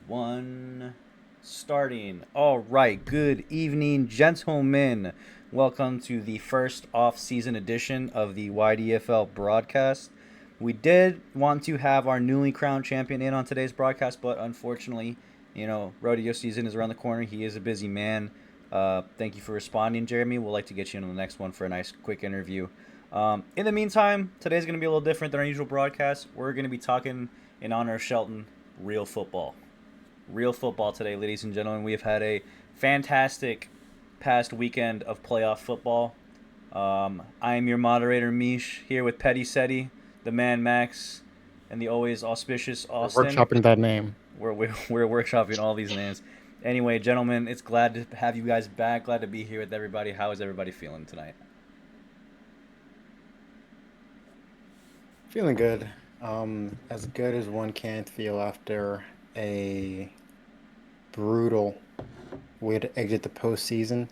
One starting. All right. Good evening, gentlemen. Welcome to the first off-season edition of the YDFL broadcast. We did want to have our newly crowned champion in on today's broadcast, but unfortunately, rodeo season is around the corner. He is a busy man. Thank you for responding, Jeremy. We'll like to get you in on the next one for a nice, quick interview. In the meantime, today's going to be a little different than our usual broadcast. We're going to be talking in honor of Shelton, real football. Real football today, ladies and gentlemen. We have had a fantastic past weekend of playoff football. I am your moderator, Mish, here with Petty Seti, the man Max, and the always auspicious We're Austin. workshopping that name. We're workshopping all these names. Anyway, gentlemen, it's glad to have you guys back. Glad to be here with everybody. How is everybody feeling tonight? Feeling good. As good as one can feel after a brutal way to exit the postseason.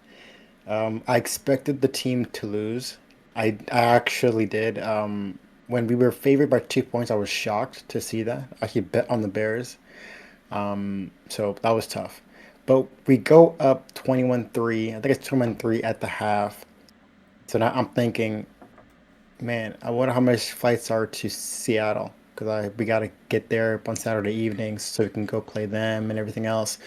I expected the team to lose. I actually did. When we were favored by 2 points, I was shocked to see that. I actually bet on the Bears. So that was tough. But we go up 21-3. I think it's 21-3 at the half. So now I'm thinking, man, I wonder how much flights are to Seattle because I we got to get there on Saturday evenings so we can go play them and everything else.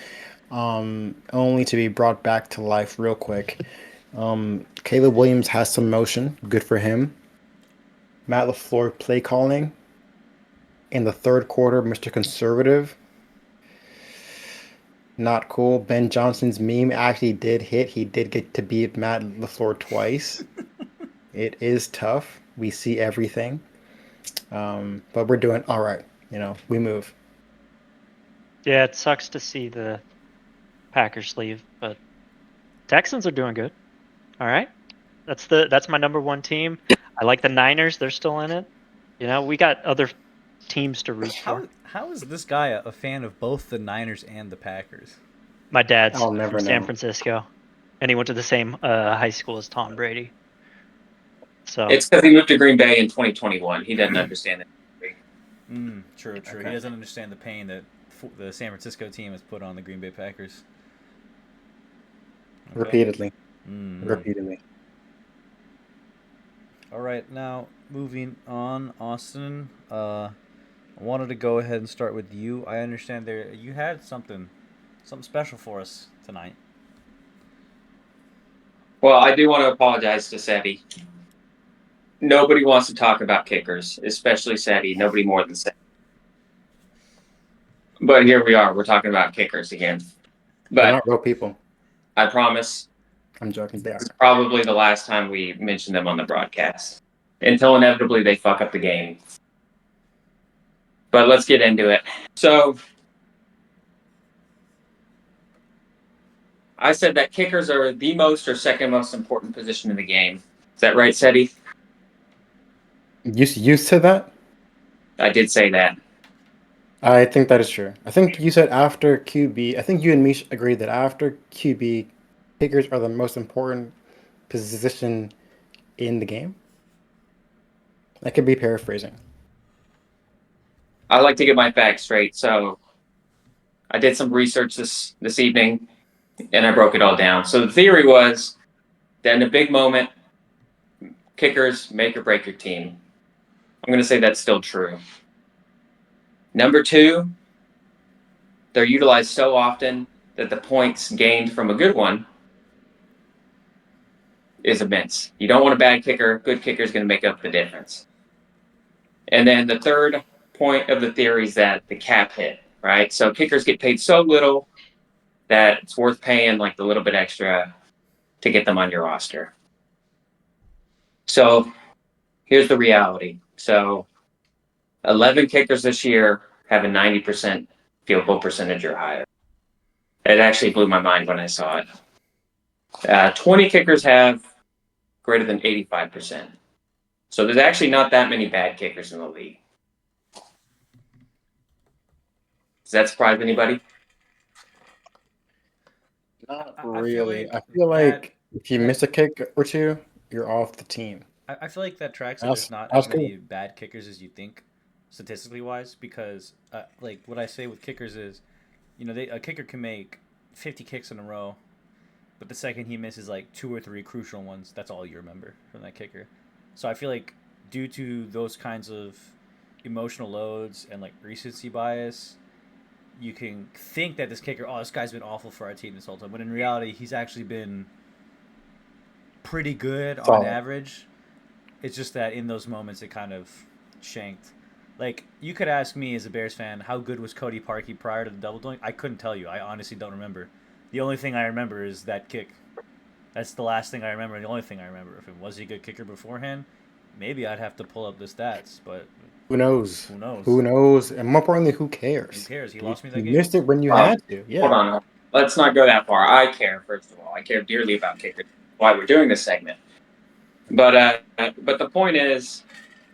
Only to be brought back to life real quick. Caleb Williams has some motion, good for him. Matt LaFleur play calling in the third quarter, Mr. Conservative, not cool. Ben Johnson's meme actually did hit. He did get to beat Matt LaFleur twice. It is tough. We see everything. But we're doing all right. We move. Yeah, it sucks to see the Packers leave, but Texans are doing good. All right. That's my number one team. I like the Niners, they're still in it. We got other teams to root for. How is this guy a fan of both the Niners and the Packers? My dad's I'll from never San know. Francisco, and he went to the same high school as Tom Brady. So It's because he moved to Green Bay in 2021. He doesn't understand it. True. He Okay. doesn't understand the pain that the San Francisco team has put on the Green Bay Packers. Okay. Repeatedly. Mm. Repeatedly. All right, now moving on, Austin. I wanted to go ahead and start with you. I understand there you had something special for us tonight. Well, I do want to apologize to Seti. Nobody wants to talk about kickers, especially Seti. Nobody more than Seti. But here we are. We're talking about kickers again. They're But not real people. I promise I'm joking. They this are. is probably the last time we mention them on the broadcast until inevitably they fuck up the game. But let's get into it. So I said that kickers are the most or second most important position in the game. Is that right, Seti? You said that? I did say that. I think that is true. I think you said after QB. I think you and me agreed that after QB, kickers are the most important position in the game. I could be paraphrasing. I like to get my facts straight. So I did some research this evening and I broke it all down. So the theory was that in a big moment, kickers make or break your team. I'm going to say that's still true. Number two, they're utilized so often that the points gained from a good one is immense. You don't want a bad kicker. Good kicker is going to make up the difference. And then the third point of the theory is that the cap hit, right? So kickers get paid so little that it's worth paying like the little bit extra to get them on your roster. So here's the reality. So 11 kickers this year have a 90% field goal percentage or higher. It actually blew my mind when I saw it. 20 kickers have greater than 85%. So there's actually not that many bad kickers in the league. Does that surprise anybody? Not I feel really. I like feel that like if you that miss a kick or two, you're off the team. I feel like that tracks that there's That's not as that's many cool. bad kickers as you think, statistically wise. Because like what I say with kickers is, a kicker can make 50 kicks in a row, but the second he misses like 2 or 3 crucial ones, that's all you remember from that kicker. So I feel like due to those kinds of emotional loads and like recency bias, you can think that this kicker, this guy's been awful for our team this whole time, but in reality, he's actually been pretty good on Solid. average. It's just that in those moments, it kind of shanked. Like, you could ask me as a Bears fan, how good was Cody Parkey prior to the double doink? I couldn't tell you. I honestly don't remember. The only thing I remember is that kick. That's the last thing I remember. The only thing I remember. If it was he a good kicker beforehand, maybe I'd have to pull up the stats. But Who knows? who knows? Who knows? And more importantly, who Who cares? cares? He You, lost me that you game. missed it when you Well, had to. Yeah. Hold on. Let's not go that far. I care, first of all. I care dearly about kickers. Why we're doing this segment. But the point is,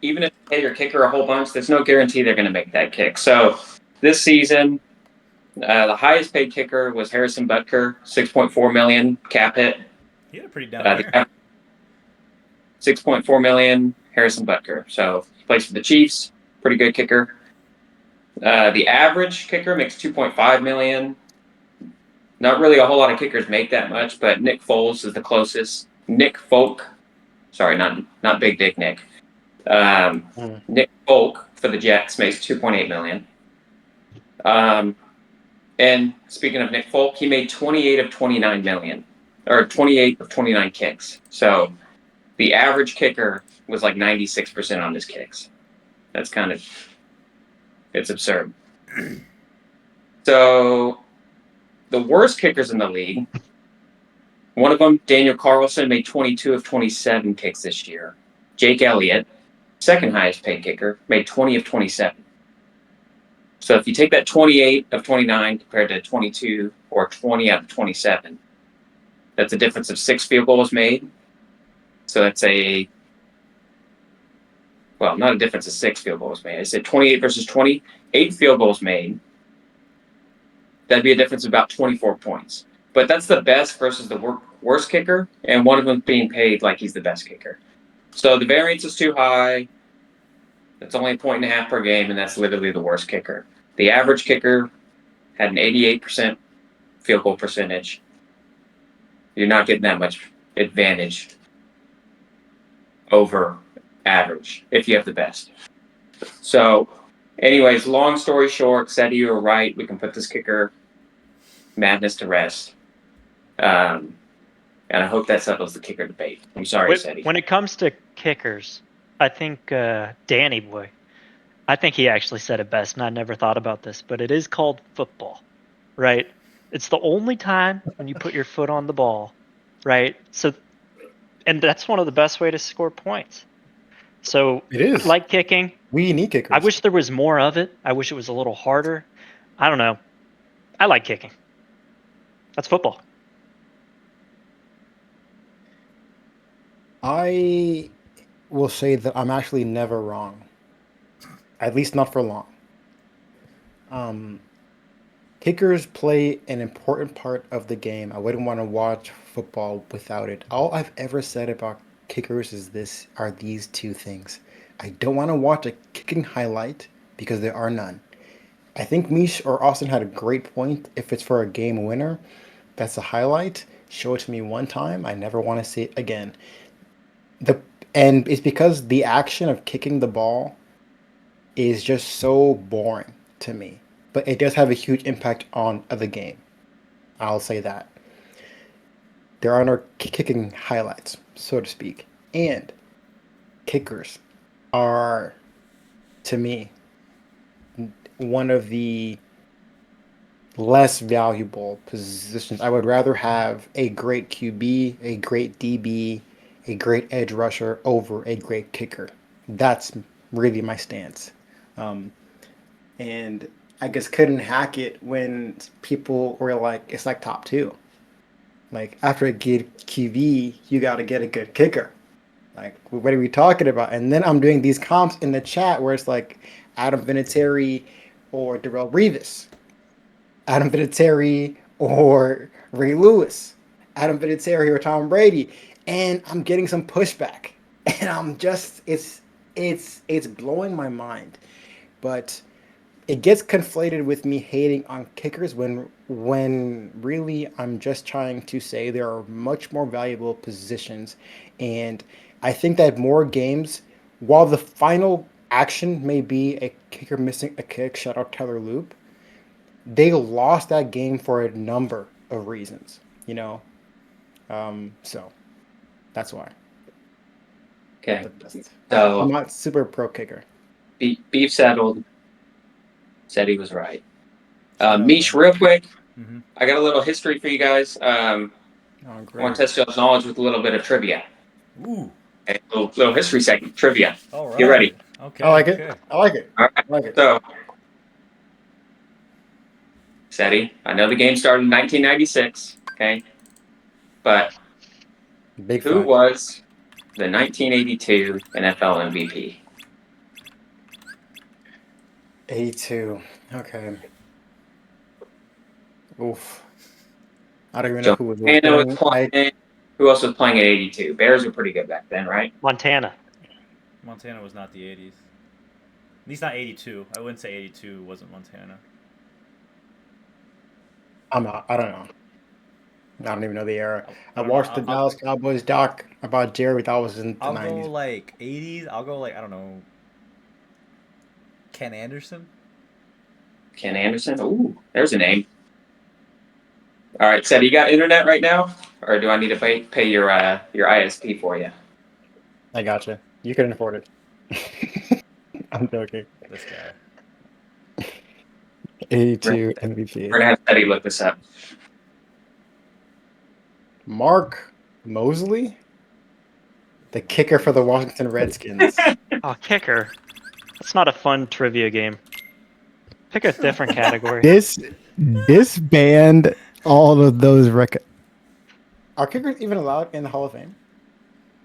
even if you pay your kicker a whole bunch, there's no guarantee they're going to make that kick. So this season, the highest paid kicker was Harrison Butker, $6.4 million cap hit. He had a pretty down year. $6.4 million, Harrison Butker. So he plays for the Chiefs. Pretty good kicker. The average kicker makes $2.5 million. Not really a whole lot of kickers make that much, but Nick Foles is the closest. Nick Folk, sorry, not Big Dick Nick. Nick Folk for the Jets makes $2.8 million. And speaking of Nick Folk, he made 28 of 29 million, or 28 of 29 kicks. So the average kicker was like 96% on his kicks. That's it's absurd. So the worst kickers in the league, one of them, Daniel Carlson, made 22 of 27 kicks this year. Jake Elliott, second highest paid kicker, made 20 of 27. So if you take that 28 of 29 compared to 22 or 20 out of 27, that's a difference of 6 field goals made. So that's not a difference of 6 field goals made. I said 28 versus 20, 8 field goals made. That'd be a difference of about 24 points. But that's the best versus the worst kicker, and one of them being paid like he's the best kicker. So the variance is too high. It's only 1.5 per game, and that's literally the worst kicker. The average kicker had an 88% field goal percentage. You're not getting that much advantage over average if you have the best. So, anyways, long story short, Seti, you were right. We can put this kicker madness to rest. And I hope that settles the kicker debate. I'm sorry, Seti. When it comes to kickers, I think Danny Boy, I think he actually said it best, and I never thought about this, but it is called football, right? It's the only time when you put your foot on the ball, right? So, and that's one of the best way to score points. So It is. I like kicking. We need kickers. I wish there was more of it. I wish it was a little harder. I don't know. I like kicking. That's football. I will say that I'm actually never wrong. At least not for long. Kickers play an important part of the game. I wouldn't want to watch football without it. All I've ever said about kickers are these two things. I don't want to watch a kicking highlight because there are none. I think Mish or Austin had a great point. If it's for a game winner, that's a highlight. Show it to me one time. I never want to see it again. And it's because the action of kicking the ball is just so boring to me. But it does have a huge impact on the game. I'll say that. There are no kicking highlights, so to speak. And kickers are, to me, one of the less valuable positions. I would rather have a great QB, a great DB, a great edge rusher over a great kicker. That's really my stance. And I just couldn't hack it when people were like, it's like top 2. Like, after a good QB, you got to get a good kicker. Like, what are we talking about? And then I'm doing these comps in the chat where it's like Adam Vinatieri or Darrell Revis, Adam Vinatieri or Ray Lewis, Adam Vinatieri or Tom Brady, and I'm getting some pushback, and I'm just it's blowing my mind. But it gets conflated with me hating on kickers when really I'm just trying to say there are much more valuable positions, and I think that more games, while the final action may be a kicker missing a kick, shout out Tyler Loop, they lost that game for a number of reasons, you know. So that's why. Okay. But I'm So not super pro kicker. Beef settled. Said he was right. Shout out, Mish, man. real quick, Mm-hmm. I got a little history for you guys. Oh, I want great. to test y'all's knowledge with a little bit of trivia. Ooh. Okay, little history segment, trivia. All right. Get ready. Okay. I like okay. it. I like it. All I right. like it. So, SETI, I know the game started in 1996, okay? But Big who fact. was the 1982 NFL MVP? 82. Okay. Oof. I don't even know Joe who was Montana was playing. playing. Who else was playing at 82? Bears were pretty good back then, right? Montana. Montana was not the 80s. At least not 82. I wouldn't say 82 wasn't Montana. I'm not. I don't know. I don't even know the era. I don't know. watched the Dallas Cowboys doc about Jerry. That was in the I'll go 90s. like 80s. I'll go like, I don't know, Ken Anderson? Ken Anderson. Ooh, there's a name. All right, SETI, you got internet right now? Or do I need to pay your ISP for you? I gotcha. You couldn't afford it. I'm joking. This guy. 82 We're MVP. going to have SETI look this up. Mark Mosley, the kicker for the Washington Redskins. Oh, kicker. That's not a fun trivia game. Pick a different category. This banned all of those records. Are kickers even allowed in the Hall of Fame?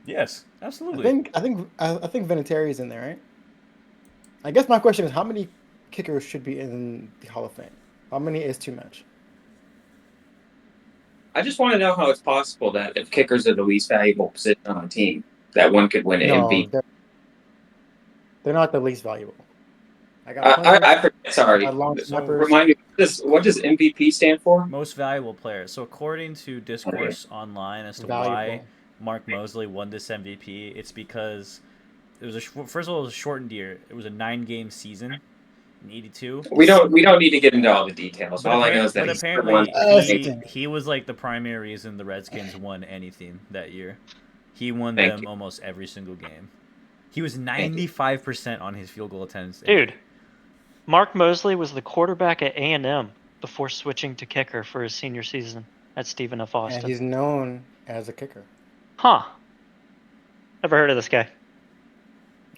Yes, I absolutely. think Vinatieri is in there, right? I guess my question is, how many kickers should be in the Hall of Fame? How many is too much? I just want to know how it's possible that if kickers are the least valuable position on a team, that one could win an No, MVP. they're not the least valuable. I got plenty I forget. Sorry. long So snappers. Remind me, what does MVP stand for? Most valuable player. So according to discourse online as to why Valuable. Mark Mosley won this MVP, it's because it was first of all, it was a shortened year. It was a 9-game season in '82. We don't need to get into all the details. All I know is that But he's the apparently one. he was like the primary reason the Redskins won anything that year. He won Thank them you. almost every single game. He was 95% on his field goal attempts. Dude, Mark Mosley was the quarterback at A&M before switching to kicker for his senior season at Stephen F. Austin. And he's known as a kicker. Huh. Never heard of this guy.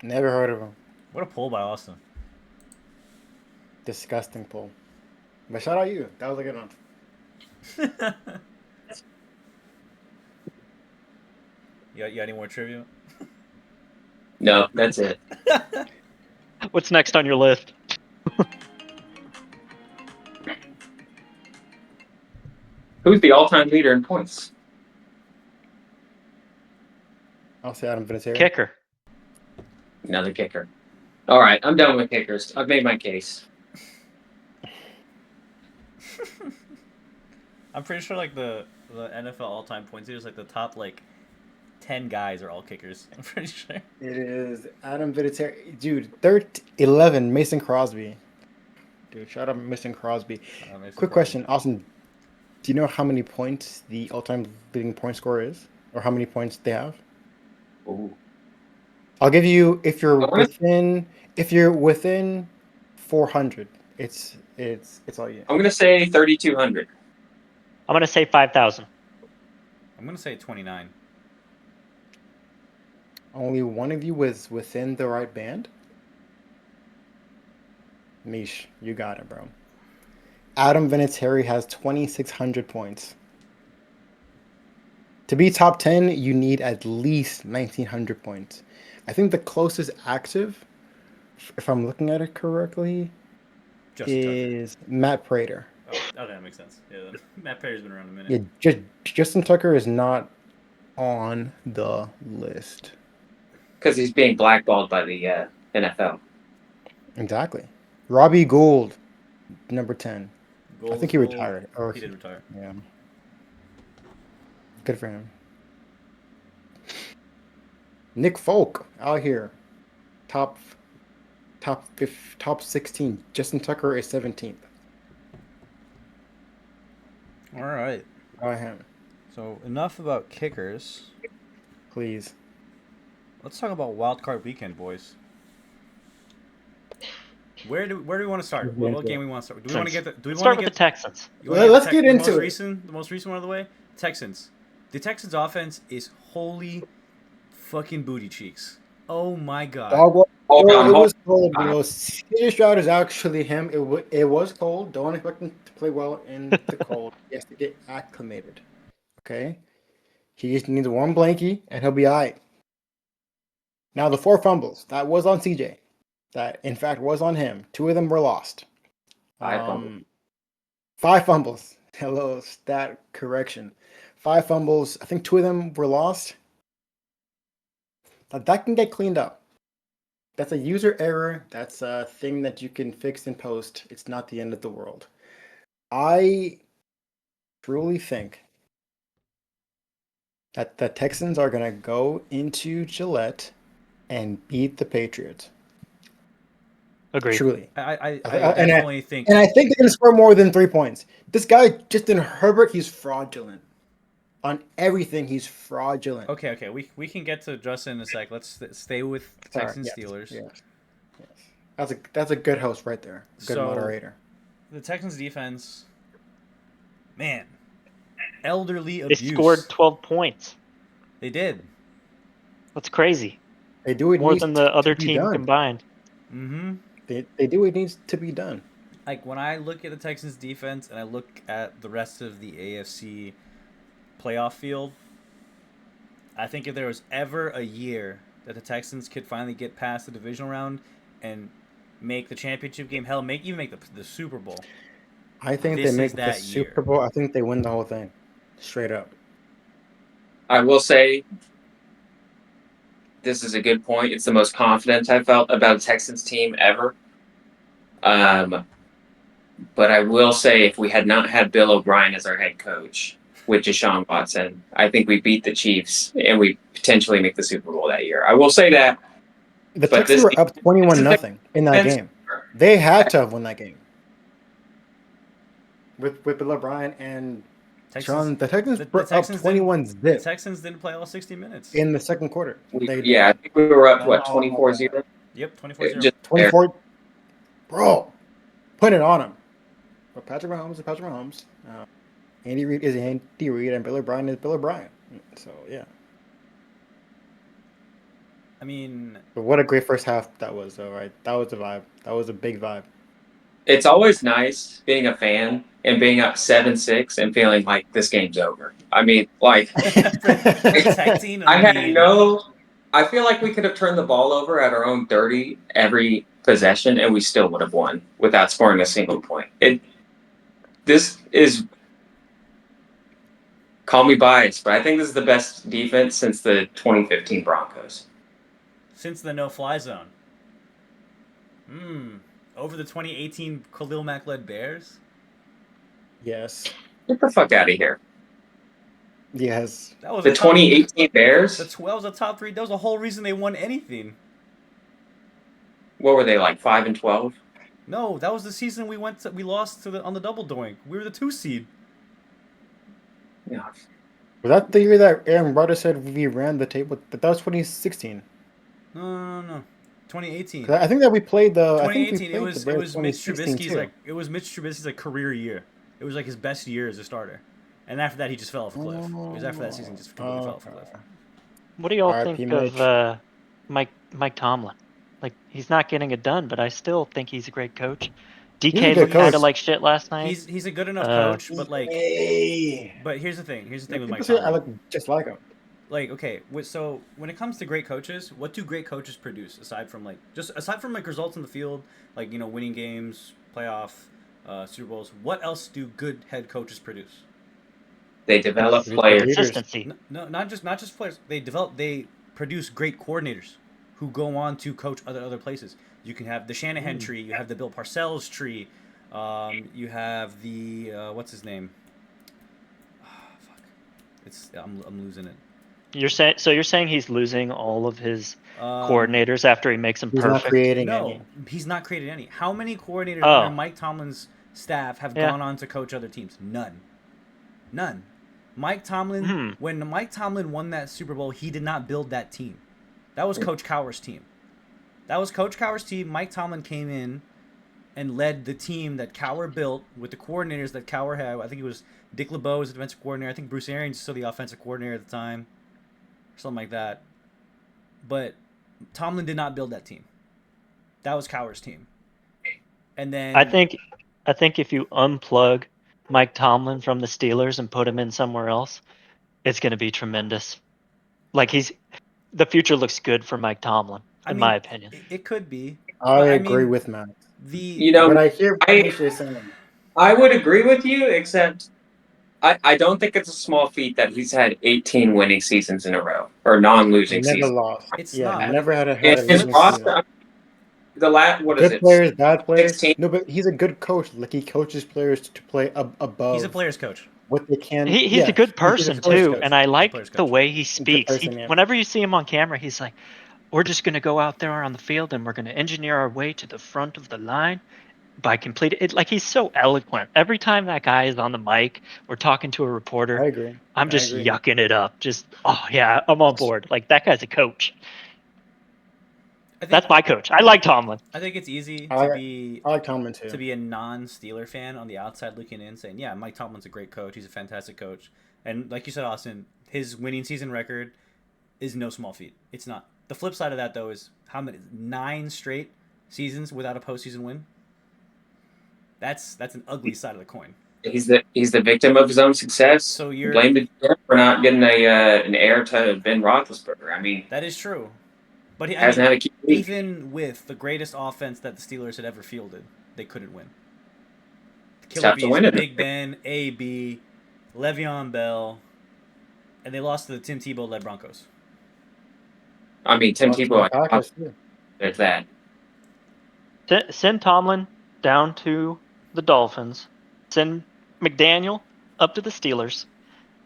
Never heard of him. What a pull by Austin. Disgusting pull. But shout out you. That was a good one. You got any more trivia? No, that's it. What's next on your list? Who's the all-time leader in points? I'll say Adam Vinatieri. Kicker. Another kicker. All right, I'm done with kickers. I've made my case. I'm pretty sure like the NFL all-time points leaders, like the top like 10 guys are all kickers. I'm pretty sure. It is Adam Vinatieri. Dude, 11, Mason Crosby. Dude, shout out Mason Crosby. Quick question, Austin. Do you know how many points the all-time leading point scorer is? Or how many points they have? Ooh. I'll give you if you're within 400, it's all you. I'm gonna say 3,200. I'm going to say 5,000. I'm gonna say 29. Only one of you was within the right band? Mish, you got it, bro. Adam Vinatieri has 2,600 points. To be top 10, you need at least 1,900 points. I think the closest active, if I'm looking at it correctly, is Matt Prater. Oh, okay, that makes sense. Yeah, Matt Perry's been around a minute. Yeah, Justin Tucker is not on the list. Because he's being blackballed by the NFL. Exactly. Robbie Gould, number 10. I think he Gold. retired. Or He did retire. Yeah. Good for him. Nick Folk out here, top 16. Justin Tucker is 17th. All right. Go ahead, So enough about kickers. please. Let's talk about wild card weekend, boys. Where do we want to start? What game we want to start? Do we want to get the? Do we Let's want start to with get the Texans. You wanna Let's the get the into most it. recent, the most recent one out of the way. Texans. The Texans' offense is holy fucking booty cheeks. Oh my god. Hold on, It was hold cold. on. CJ Stroud is actually him. It was cold. Don't expect him to play well in the cold. He has to get acclimated. Okay? He just needs one blankie, and he'll be all right. Now, the 4 fumbles, that was on CJ. That, in fact, was on him. 2 of them were lost. 5 fumbles. 5 fumbles. Hello, stat correction. 5 fumbles. I think 2 of them were lost. That can get cleaned up. That's a user error. That's a thing that you can fix in post. It's not the end of the world. I truly think that the Texans are going to go into Gillette and beat the Patriots. Agreed. Truly. I And definitely think. And I think they're going to score more than 3 points. This guy, Justin Herbert, he's fraudulent. On everything, he's fraudulent. Okay. We can get to Justin in a sec. Let's stay with Texans Yes, Steelers. yes. That's a good host right there. Good So- moderator. The Texans defense, man, elderly They abuse. scored 12 points. They did. That's crazy. They do it More needs than the to other be team done. combined. Mm-hmm. They do what needs to be done. Like when I look at the Texans defense and I look at the rest of the AFC playoff field, I think if there was ever a year that the Texans could finally get past the divisional round and make the championship game, hell, even make the Super Bowl. I think This they make is the that Super year. Bowl. I think they win the whole thing. Straight up. I will say this is a good point. It's the most confident I've felt about a Texans team ever. But I will say if we had not had Bill O'Brien as our head coach with Deshaun Watson, I think we beat the Chiefs and we potentially make the Super Bowl that year. I will say that. The But Texans this- were up 21-0 in that defense- game. They had to have won that game. With Bill O'Brien and Sean, the Texans were up 21-0 The Texans didn't play all 60 minutes. in the second quarter. I think we were up, 24-0? Yep, 24-0. Just 24. Bro, put it on him. But Patrick Mahomes is Patrick Mahomes. Andy Reid is Andy Reid, and Bill O'Brien is Bill O'Brien. So, yeah. I mean, But what a great first half that was, though, right? That was a vibe. That was a big vibe. It's always nice being a fan and being up 7-6 and feeling like this game's over. I mean, like protecting. I feel like we could have turned the ball over at our own 30 every possession and we still would have won without scoring a single point. This is, call me biased, but I think this is the best defense since the 2015 Broncos. Since the no-fly zone. Over the 2018 Khalil Mack-led Bears? Yes. Get the fuck out of here. Yes. That was The 2018 Bears? That was a top 3. That was the whole reason they won anything. What were they, like 5-12? No, that was the season we lost on the double doink. We were the 2 seed. Yeah. Was that the year that Aaron Rodgers said we ran the table? That was 2016. No. 2018. I think that we played the. 2018. It was Mitch 2016 Trubisky's Trubisky's career year. It was like his best year as a starter, and after that he just fell off a cliff. It was after that season he just completely fell off a cliff. What do y'all RIP think Mitch. of Mike Tomlin? Like, he's not getting it done, but I still think he's a great coach. He's a DK good looked kind coach. of like shit last night. He's a good enough coach, but like, Hey. but here's the thing. Here's the thing with Mike People say I Tomlin. look just like him. Like, okay, so when it comes to great coaches, what do great coaches produce aside from results in the field, like, winning games, playoff, Super Bowls? What else do good head coaches produce? They develop Leaders. players. Consistency. No, not just players. They produce great coordinators who go on to coach other places. You can have the Shanahan tree. You have the Bill Parcells tree. You have the what's his name? Fuck. I'm losing it. You're saying he's losing all of his Um, coordinators after he makes them He's not perfect? creating no, any. he's not created any. How many coordinators Oh. under Mike Tomlin's staff have Yeah. gone on to coach other teams? None. Mike Tomlin, when Mike Tomlin won that Super Bowl, he did not build that team. That was Coach Cowher's team. Mike Tomlin came in and led the team that Cowher built with the coordinators that Cowher had. I think it was Dick LeBeau was the defensive coordinator. I think Bruce Arians was still the offensive coordinator at the time, or something like that. But Tomlin did not build that team. That was Cowher's team. And then I think if you unplug Mike Tomlin from the Steelers and put him in somewhere else, it's going to be tremendous. Like the future looks good for Mike Tomlin, my opinion. It could be. I agree with Matt. But I hear what Misha's saying. I would agree with you, except I don't think it's a small feat that he's had 18 winning seasons in a row or non-losing Never seasons. lost. It's yeah, not. never had a And his losing roster, season. the last what Good is it? players, bad players. 16? No, but he's a good coach. Like he coaches players to play above. He's a player's coach. What they can. He's a good person too, and I like the way he speaks. Whenever you see him on camera, he's like, "We're just going to go out there on the field and we're going to engineer our way to the front of the line by completing it." Like he's so eloquent. Every time that guy is on the mic or talking to a reporter, I agree. I'm just yucking it up. Just yeah, I'm on board. Like that guy's a coach. That's my coach. I like Tomlin. I think it's easy I to be. like Tomlin too. To be a non-Steeler fan on the outside looking in, saying, "Yeah, Mike Tomlin's a great coach. He's a fantastic coach." And like you said, Austin, his winning season record is no small feat. It's not. The flip side of that, though, is how many 9 straight seasons without a postseason win. That's an ugly side of the coin. He's the victim of his own success. So you're blamed it for not getting an heir to Ben Roethlisberger. I mean, that is true. But he hasn't had a QB. Even with the greatest offense that the Steelers had ever fielded, they couldn't win. The Killer Bees, Big Ben, AB, Le'Veon Bell, and they lost to the Tim Tebow-led Broncos. I mean, Tim Tebow. There's that. Send Tomlin down to the Dolphins. Send McDaniel up to the Steelers,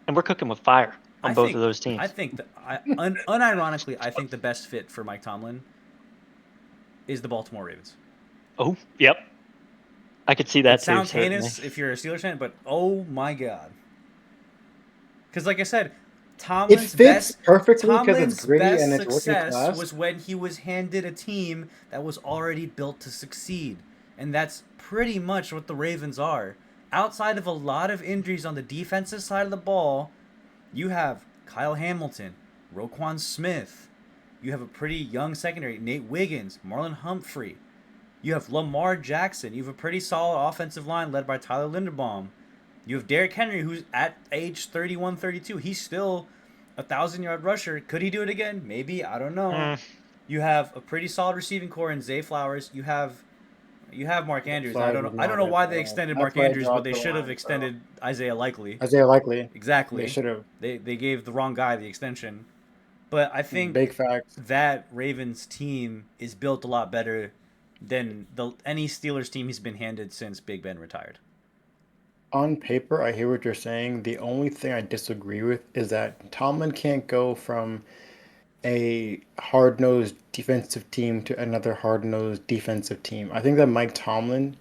and we're cooking with fire on both of those teams. I think unironically, I think the best fit for Mike Tomlin is the Baltimore Ravens. Oh, yep. I could see that too. Sounds heinous if you're a Steelers fan, but oh my god. Because like I said, Tomlin's best success was when he was handed a team that was already built to succeed. And that's pretty much what the Ravens are. Outside of a lot of injuries on the defensive side of the ball, you have Kyle Hamilton, Roquan Smith. You have a pretty young secondary, Nate Wiggins, Marlon Humphrey. You have Lamar Jackson. You have a pretty solid offensive line led by Tyler Linderbaum. You have Derrick Henry, who's at age 31, 32. He's still a 1,000-yard rusher. Could he do it again? Maybe. I don't know. You have a pretty solid receiving core in Zay Flowers. You have Mark Andrews. I don't know why they extended Mark Andrews, but they should have extended Isaiah Likely. Exactly. They should have. They gave the wrong guy the extension. But I think big facts. That Ravens team is built a lot better than any Steelers team he's been handed since Big Ben retired. On paper, I hear what you're saying. The only thing I disagree with is that Tomlin can't go from a hard-nosed defensive team to another hard-nosed defensive team. I think that Mike Tomlin,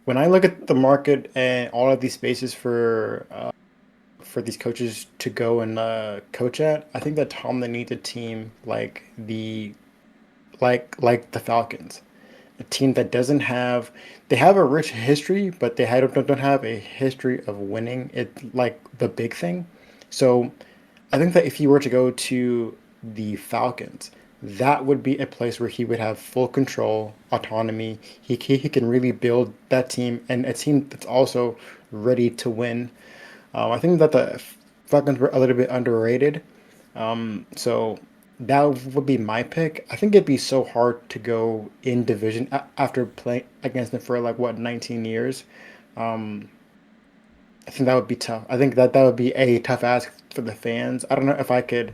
when I look at the market and all of these spaces for these coaches to go and coach at, I think that Tomlin needs a team like the Falcons. A team that doesn't have, they have a rich history, but they don't have a history of winning. It's like the big thing. So I think that if he were to go to the Falcons, that would be a place where he would have full control, autonomy. He can really build that team, and a team that's also ready to win. I think that the Falcons were a little bit underrated. So that would be my pick. I think it'd be so hard to go in division after playing against them for 19 years. I think that would be tough. I think that would be a tough ask for the fans. I don't know if I could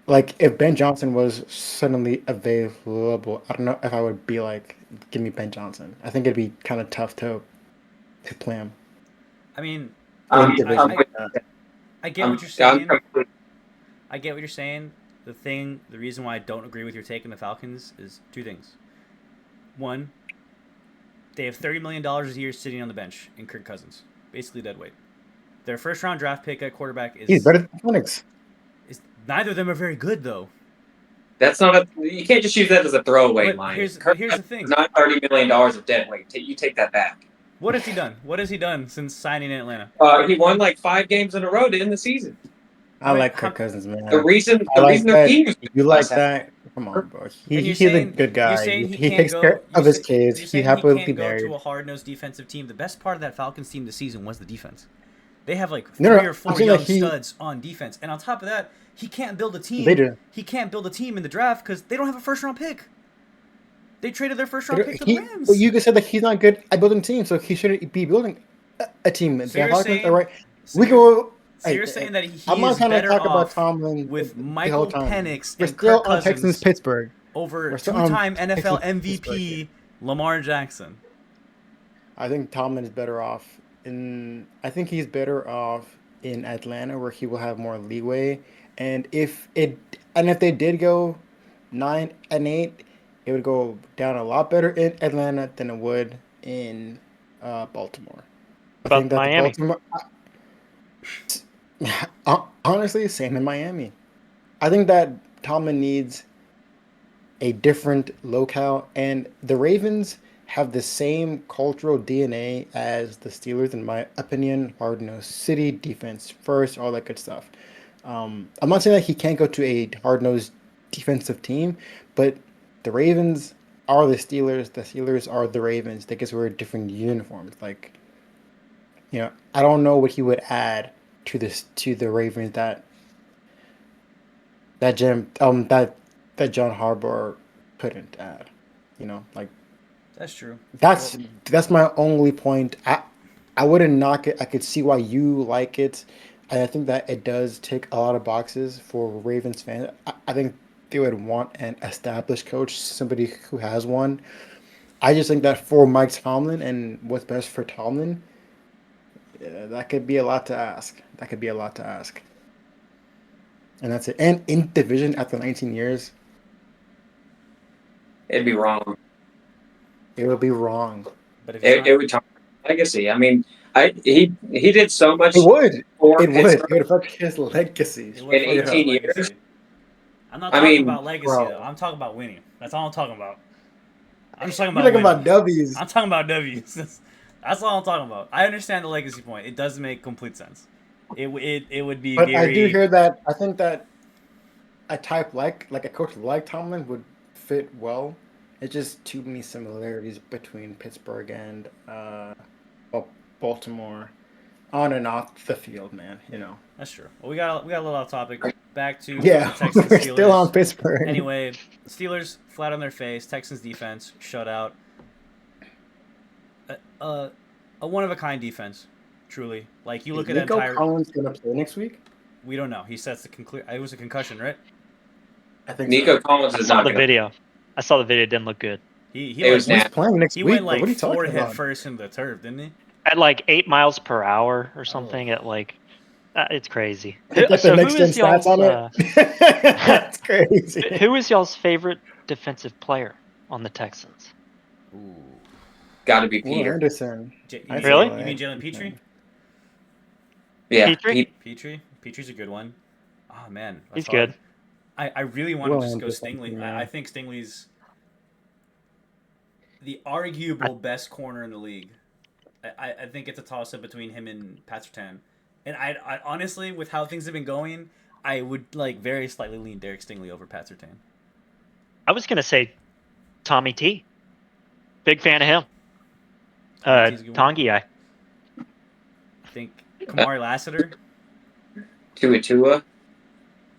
like if Ben Johnson was suddenly available, I don't know if I would be like, give me Ben Johnson. I think it'd be kind of tough to play him I mean, in I'm, I, division. I'm, I, Uh, I get what I'm, you're I'm saying. I get what you're saying. The reason why I don't agree with your take on the Falcons is two things. One, they have $30 million a year sitting on the bench in Kirk Cousins, basically dead weight. Their first round draft pick at quarterback he's is better than Phoenix. neither of them are very good though. That's not a. You can't just use that as a throwaway line. But Kirk here's the is thing. not $30 million of dead weight. You take that back. What has he done? What has he done since signing in Atlanta? He won like 5 games in a row to end the season. I like Kirk How, Cousins, The man. reason I the like reason their that. team was You last like half. that? Come on, bro. and He's a good you're guy. saying he He can't takes go. care of his kids. You're He saying he happily can't go married. to a hard nosed defensive team. The best part of that Falcons team this season was the defense. They have like No, three no, or I'm four saying young that studs on defense, and on top of that, he can't build a they team. do. He can't build a team in the draft because they don't have a first round pick. They traded their first round pick to the But Rams. you just said that he's not good at building teams, so he shouldn't be building a team. So The you're Falcons are saying, right. so We you're, go. so Hey, you're saying that I'm he not is trying to better talk about off Tomlin with the whole Michael time. Penix We're and still Kirk on Texans Cousins Pittsburgh. over We're still on two-time NFL Texans Pittsburgh. MVP Lamar Jackson. I think Tomlin is better off in. I think he's better off in Atlanta, where he will have more leeway. And if they did go 9-8, it would go down a lot better in Atlanta than it would in Baltimore. I About think that the Miami. Baltimore, honestly, same in Miami. I think that Tomlin needs a different locale, and the Ravens have the same cultural DNA as the Steelers, in my opinion. Hard nosed city, defense first, all that good stuff. I'm not saying that he can't go to a hard nosed defensive team, but the Ravens are the Steelers. The Steelers are the Ravens. They just wear different uniforms. Like, I don't know what he would add to the Ravens that Jim that John Harbaugh couldn't add. Like That's true. that's Well, that's my only point. I wouldn't knock it. I could see why you like it, and I think that it does tick a lot of boxes for Ravens fans. I think they would want an established coach, somebody who has one. I just think that for Mike Tomlin and what's best for Tomlin, yeah, that could be a lot to ask. That could be a lot to ask. And that's it. And in division after 19 years, It'd be wrong. it would be wrong. but if he's not, It would tarnish his legacy. I mean, he did so It much would. for It would. It would Pittsburgh affect his legacy. it would in fuck up his 18 years. legacy. I'm not I talking mean, about legacy though. Bro. I'm talking about winning. That's all I'm talking about. I'm just talking You're about talking winning. about W's. I'm talking about W's. That's all I'm talking about. I understand the legacy point. It does make complete sense. It would be But I do very. hear that. I think that a type like a coach like Tomlin would fit well. It's just too many similarities between Pittsburgh and Baltimore, on and off the field, man. That's true. Well, we got a little off topic. Back to Yeah, the Texans we're Steelers. still on Pittsburgh. Anyway, Steelers flat on their face. Texans defense shutout. A one of a kind defense, truly. Like you look Is at Nico entire. Collins gonna play next week? We don't know. He sets the conclude. It was a concussion, right? I think Nico so. Collins I is saw not the going to. video. I saw the video. It didn't look good. He It like was He's nasty. playing next he week. went But like what are you talking forehead about? first into the turf, didn't he? At like 8 miles per hour or something. At like, it's crazy. Get the So next who gen is stats y'all's on it. That's crazy. who is y'all's favorite defensive player on the Texans? Ooh. Got to be Will Peter. Anderson. I feel Really? like You mean Jalen Petrie? Yeah, Petrie? Petrie's a good one. Oh man, that's He's hard. good. I really want to Will just go Anderson, Stingley. yeah. I think Stingley's the arguable best corner in the league. I think it's a toss up between him and Pat Surtain. And I honestly, with how things have been going, I would like very slightly lean Derek Stingley over Pat Surtain. I was gonna say Tommy T. Big fan of him. Tommy T's a good one. Tongi guy. I think Kamari Lassiter. Tua.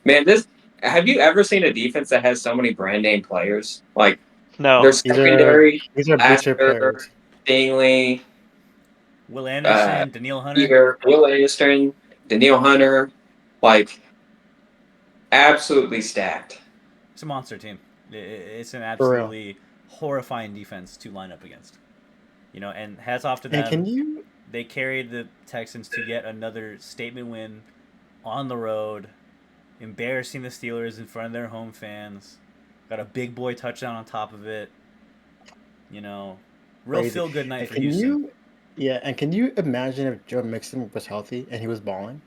Man, this. Have you ever seen a defense that has so many brand name players? Like No. their These are secondary, blue chip Lassiter, players. Stingley, Will Anderson, Daniil Hunter. Peter, Will Anderson, Daniil Hunter. Like absolutely stacked. It's a monster team. It's an For real. absolutely horrifying defense to line up against. And hats off to And can them. you They carried the Texans to yet another statement win on the road, embarrassing the Steelers in front of their home fans. Got a big boy touchdown on top of it. Real crazy? feel good night And for can Houston. you, yeah, and can you imagine if Joe Mixon was healthy and he was balling?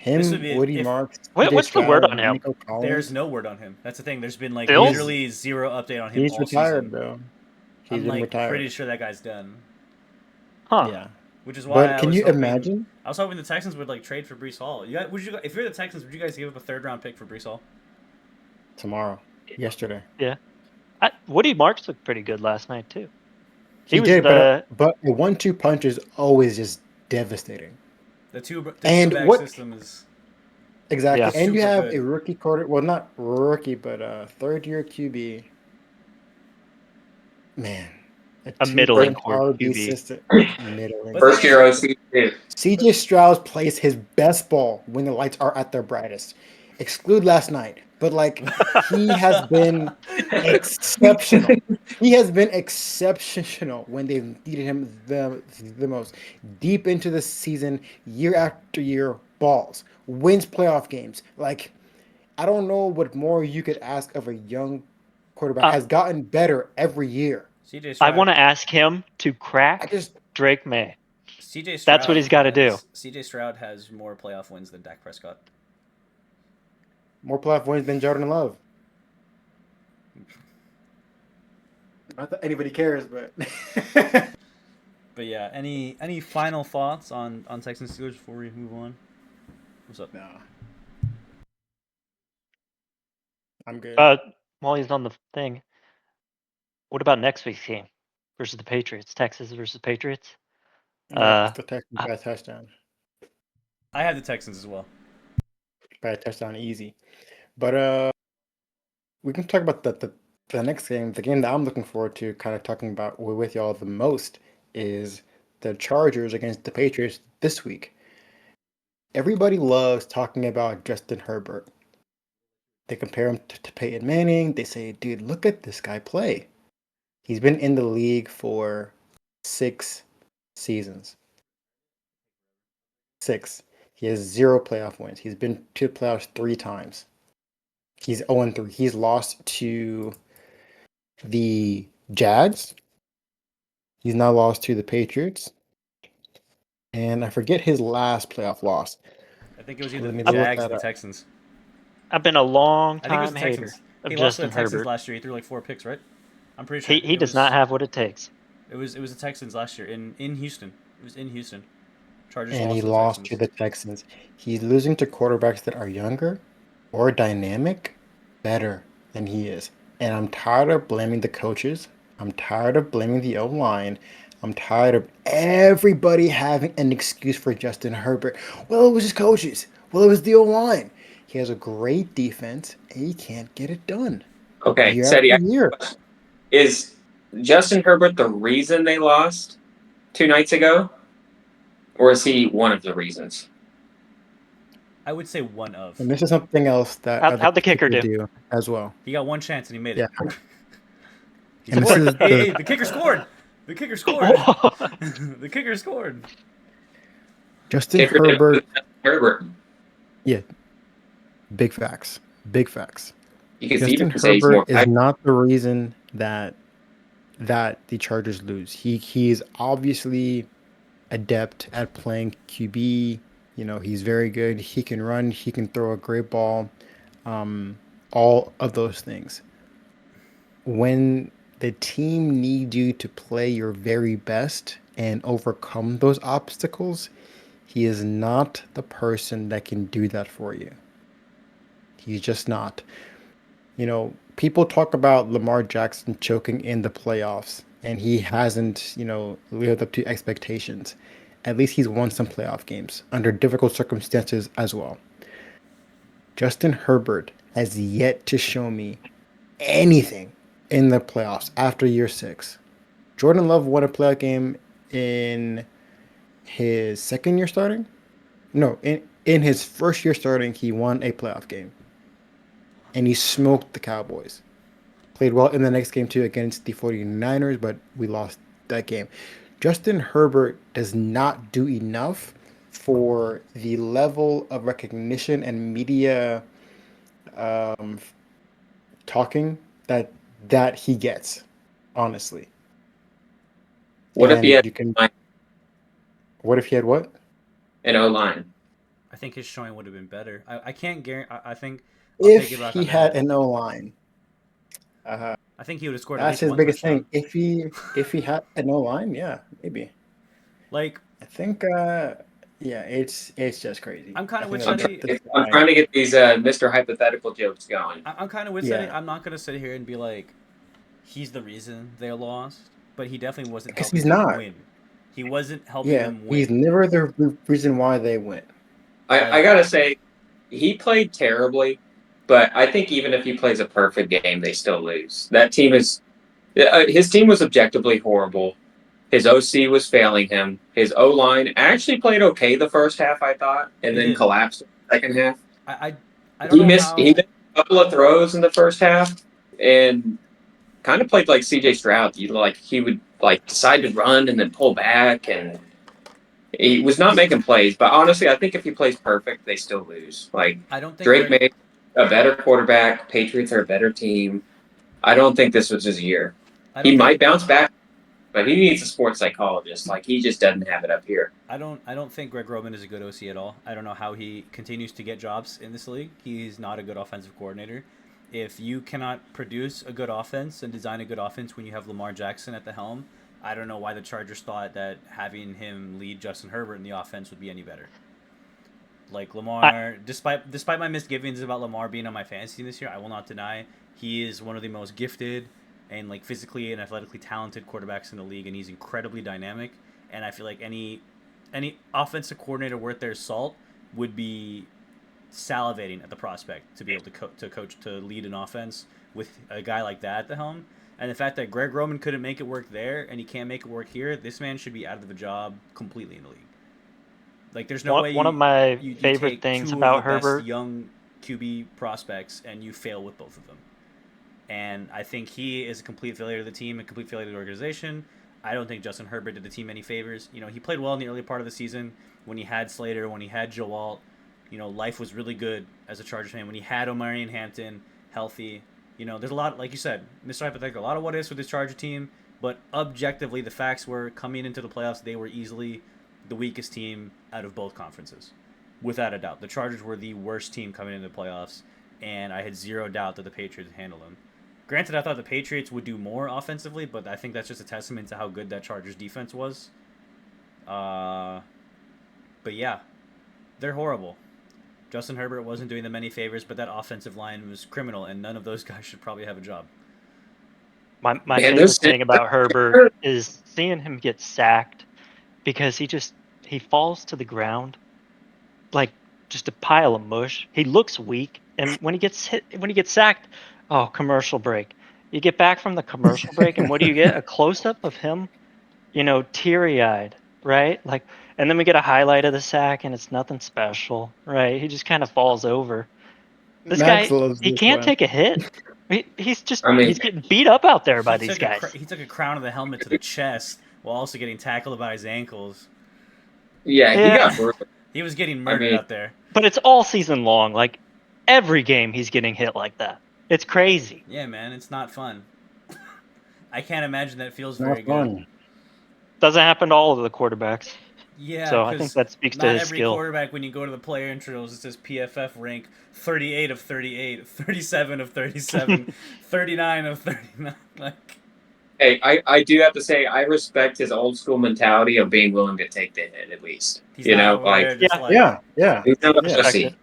This would Him, be Woody if Marks, CJ What's the word Stroud, on him? Nico there's Collins. no word on him. That's the thing. There's been like Still? literally zero update on him He's all retired, season. bro. He's I'm been like pretty retired. sure that guy's done. Huh. Yeah. Which is why But I can was you hoping. imagine I was hoping the Texans would like trade for Brees Hall. If you're the Texans, would you guys give up a 3rd round pick for Brees Hall? tomorrow, yesterday? Yeah. Woody Marks looked pretty good last night too. He was did, the but a 1-2 punch is always just devastating. The two And back what system is exactly? Yeah. And you super have good. a rookie quarter, well, not rookie, but a third-year QB. Man, a a middling two-punch core RB QB. system, middling. But First thing year is, OC too. CJ Stroud plays his best ball when the lights are at their brightest. Exclude last night, but like he has been exceptional. He has been exceptional when they've needed him the most. Deep into the season, year after year, balls, wins playoff games. Like I don't know what more you could ask of a young quarterback. Uh, Has gotten better every year. CJ I Stroud. want to ask him to I crack just Drake May. CJ That's what Stroud he's got to do. has CJ Stroud has more playoff wins than Dak Prescott. more playoff wins than Jordan Love. Not that anybody cares, but But yeah, any final thoughts on Texans Steelers before we move on? What's up? no, I'm good. While he's on the thing, what about next week's game versus the Patriots? Texas versus Patriots. Yeah, Uh, the Texans I- by a touchdown. I have the Texans as well. By a touchdown, easy. But we can talk about the next game. The game that I'm looking forward to, kind of talking about with y'all the most, is the Chargers against the Patriots this week. Everybody loves talking about Justin Herbert. They compare him to Peyton Manning. They say, dude, look at this guy play. He's been in the league for 6 seasons. 6. He has 0 playoff wins. He's been to the playoffs 3 times. He's 0-3. He's lost to the Jags. He's now lost to the Patriots. And I forget his last playoff loss. I think it was either Let the me look Jags or that the up. Texans. I've been a long I think it was time the hater Texans. of He lost to Justin the Texans Herbert. last year. He threw like 4 picks, right? I'm pretty sure He does not have what it takes. It was the Texans last year in Houston. It was in Houston. Chargers And lost he to the lost Texans. to the Texans. He's losing to quarterbacks that are younger or dynamic better than he is. And I'm tired of blaming the coaches. I'm tired of blaming the O-line. I'm tired of everybody having an excuse for Justin Herbert. Well, it was his coaches. Well, it was the O-line. He has a great defense, and he can't get it done Okay, year Seti, after year. is Justin Herbert the reason they lost 2 nights ago? Or is he one of the reasons? I would say one of. And this is something else that other How'd the kicker people do? do as well. He got one chance and he made Yeah. it. He And this scored. is Hey, the the kicker scored. The kicker scored. The kicker scored. Justin Kicker Herbert. Herbert. Yeah, big facts. Big facts. You could Justin even say he's more Herbert is not the reason that the Chargers lose. He is obviously adept at playing QB. You know, he's very good. He can run. He can throw a great ball. All of those things. When the team needs you to play your very best and overcome those obstacles, he is not the person that can do that for you. He's just not. You know, people talk about Lamar Jackson choking in the playoffs, and he hasn't, lived up to expectations. At least he's won some playoff games under difficult circumstances as well. Justin Herbert has yet to show me anything in the playoffs after year 6. Jordan Love won a playoff game in his second year starting. No, in his first year starting, he won a playoff game. and he smoked the Cowboys. Played well in the next game too against the 49ers, but we lost that game. Justin Herbert does not do enough for the level of recognition and media um, talking that he gets, honestly. What if he And had you can. What if he had what? an O line? I think his showing would have been better. I can't guarantee. I think I'll take it If back he on had that. an O line, uh, I think he would have scored at that's least his one biggest touchdown. thing. If he had an O line, yeah, maybe. Like, I think, yeah, it's just crazy. I'm kind I of think with I'm that's Seti. trying, that's I'm why. trying to get these Mr. Hypothetical jokes going. I'm kind of with Seti. Yeah, I'm not gonna sit here and be like, he's the reason they lost, but he definitely wasn't because helping he's them not. win. He wasn't helping Yeah, them he's win. never the reason why they went. I Like, gotta say, he played terribly, but I think even if he plays a perfect game, they still lose. That team is his team was objectively horrible. His OC was failing him. His O line actually played okay the first half, I thought, and they then did. collapsed in the second half. I don't He know missed he how. missed a couple of throws in the first half, and kind of played like CJ Stroud. He would like decide to run and then pull back, and he was not making plays. But honestly, I think if he plays perfect, they still lose. Like I don't think Drake Greg. made a better quarterback. Patriots are a better team. I don't think this was his year. I He don't think. might bounce back, but he needs a sports psychologist. Like he just doesn't have it up here. I don't think Greg Roman is a good OC at all. I don't know how he continues to get jobs in this league. He's not a good offensive coordinator. If you cannot produce a good offense and design a good offense when you have Lamar Jackson at the helm, I don't know why the Chargers thought that having him lead Justin Herbert in the offense would be any better. Like I, Lamar, despite my misgivings about Lamar being on my fantasy team this year, I will not deny he is one of the most gifted and like physically and athletically talented quarterbacks in the league, and he's incredibly dynamic. And I feel like any offensive coordinator worth their salt would be salivating at the prospect to be able to coach to lead an offense with a guy like that at the helm. And the fact that Greg Roman couldn't make it work there and he can't make it work here, this man should be out of the job completely in the league. Like, there's no way one of my you favorite take things two of the about best Herbert. young QB prospects and you fail with both of them. And I think he is a complete failure to the team, a complete failure to the organization. I don't think Justin Herbert did the team any favors. You know, he played well in the early part of the season when he had Slater, when he had Joe Alt. You know, life was really good as a Chargers fan when he had Omari and Hampton healthy. You know, there's a lot, like you said, Mr. Hypothetical, a lot of what ifs with this Charger team, but objectively, the facts were coming into the playoffs, they were easily the weakest team out of both conferences, without a doubt. The Chargers were the worst team coming into the playoffs, and I had zero doubt that the Patriots would handle them. Granted, I thought the Patriots would do more offensively, but I think that's just a testament to how good that Chargers defense was. Uh, but yeah, they're horrible. Justin Herbert wasn't doing them any favors, but that offensive line was criminal, and none of those guys should probably have a job. My Man, favorite those thing about Herbert is seeing him get sacked because he falls to the ground like just a pile of mush. He looks weak, and when he gets sacked, oh, commercial break. You get back from the commercial break, and what do you get? A close up of him, teary eyed, right? Like, and then we get a highlight of the sack, and it's nothing special, right? He just kind of falls over. This Max guy, loves he this can't one. take a hit. I mean, He's getting beat up out there by these guys. He took a crown of the helmet to the chest while also getting tackled by his ankles. yeah, he got Yeah, brutal. He was getting I murdered mean, out there. but it's all season long. Like every game, he's getting hit like that. It's crazy. Yeah, man, it's not fun. I can't imagine that feels very Not good. fun. Doesn't happen to all of the quarterbacks. Yeah, So I think because that speaks to not his every skill. quarterback, when you go to the player intros, it says PFF rank 38 of 38, 37 of 37, 39 of 39. Like, hey, I do have to say I respect his old school mentality of being willing to take the hit at least. he's not over Like there just Yeah, like, Yeah, yeah, he's not a yeah. respect it. pussy.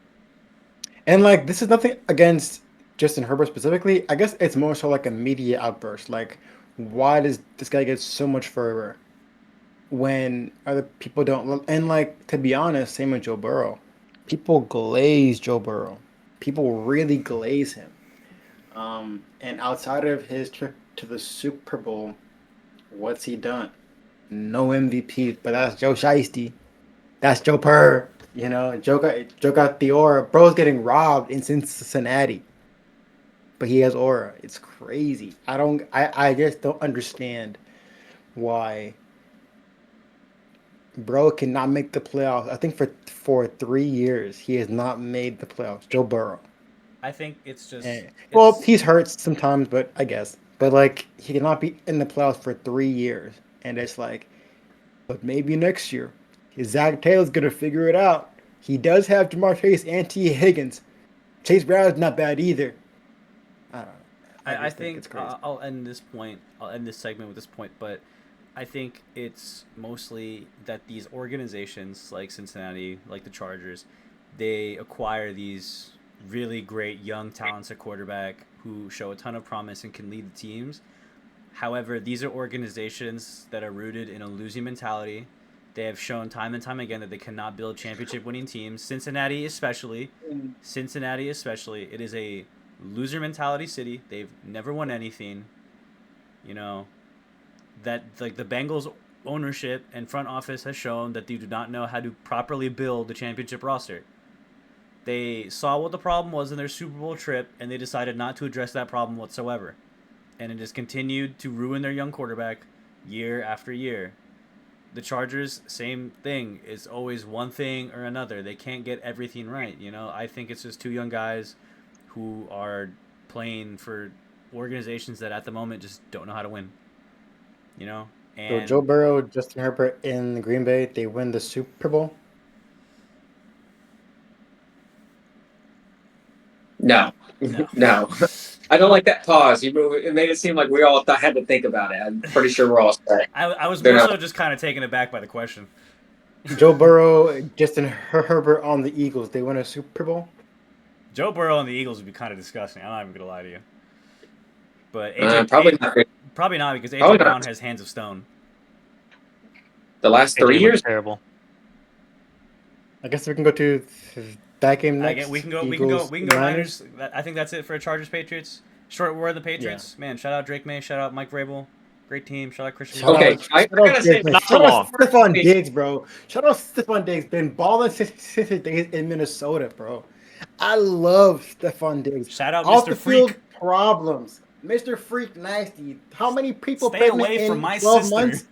And like, this is nothing against Justin Herbert specifically. I guess it's more so like a media outburst. Like, why does this guy get so much fervor when other people don't? And like, to be honest, same with Joe Burrow. People glaze Joe Burrow. People really glaze him. And outside of his trip to the Super Bowl, what's he done? No MVP, but that's Joe Shiesty. That's Joe Purr. Joe got the aura. Bro's getting robbed in Cincinnati. but he has aura. It's crazy. I just don't understand why bro cannot make the playoffs. I think for 3 years he has not made the playoffs. Joe Burrow. I think it's just Well, it's he's hurt sometimes, but I guess. But like he cannot be in the playoffs for 3 years, and it's like, but maybe next year, Zach Taylor's gonna figure it out. He does have Jamar Chase and T. Higgins. Chase Brown's not bad either. I don't know. I just think it's crazy. I'll end this point. I'll end this segment with this point, but I think it's mostly that these organizations like Cincinnati, like the Chargers, they acquire these really great young talents at quarterback who show a ton of promise and can lead the teams. However, these are organizations that are rooted in a losing mentality. They have shown time and time again that they cannot build championship winning teams. Cincinnati especially, it is a loser mentality city. They've never won anything. You know, that like the Bengals ownership and front office has shown that they do not know how to properly build the championship roster. They saw what the problem was in their Super Bowl trip and they decided not to address that problem whatsoever. And it has continued to ruin their young quarterback year after year. The Chargers, same thing. It's always one thing or another. They can't get everything right. You know, I think it's just two young guys who are playing for organizations that at the moment just don't know how to win. You know? So And Joe Burrow, Justin Herbert in Green Bay, they win the Super Bowl. No. No. I don't like that pause. It made it seem like we all had to think about it. I'm pretty sure we're all set. I was They're more not- so just kind of taken aback by the question. Joe Burrow, Justin Herbert on the Eagles, they win a Super Bowl. Joe Burrow and the Eagles would be kind of disgusting. I'm not even gonna lie to you. But probably not. probably not because AJ Probably not. Brown has hands of stone. The last 3 AJ years, looks terrible. I guess we can go to that game next. We can go Eagles, Niners. I think that's it for Chargers Patriots. Short word of the Patriots. Man, shout out Drake May, shout out Mike Vrabel. Great team. Shout out Christian. Shout Okay, out- I shout out gotta say, Drake May. not Shout for out long. Stephon Diggs, bro. Shout out Stephon Diggs. Been balling since his days in Minnesota, bro. I love Stephon Diggs. Shout out Off Mr. the field Freak. problems. Mr. Freak nasty. How many people Stay pregnant away in from my 12 sister. months?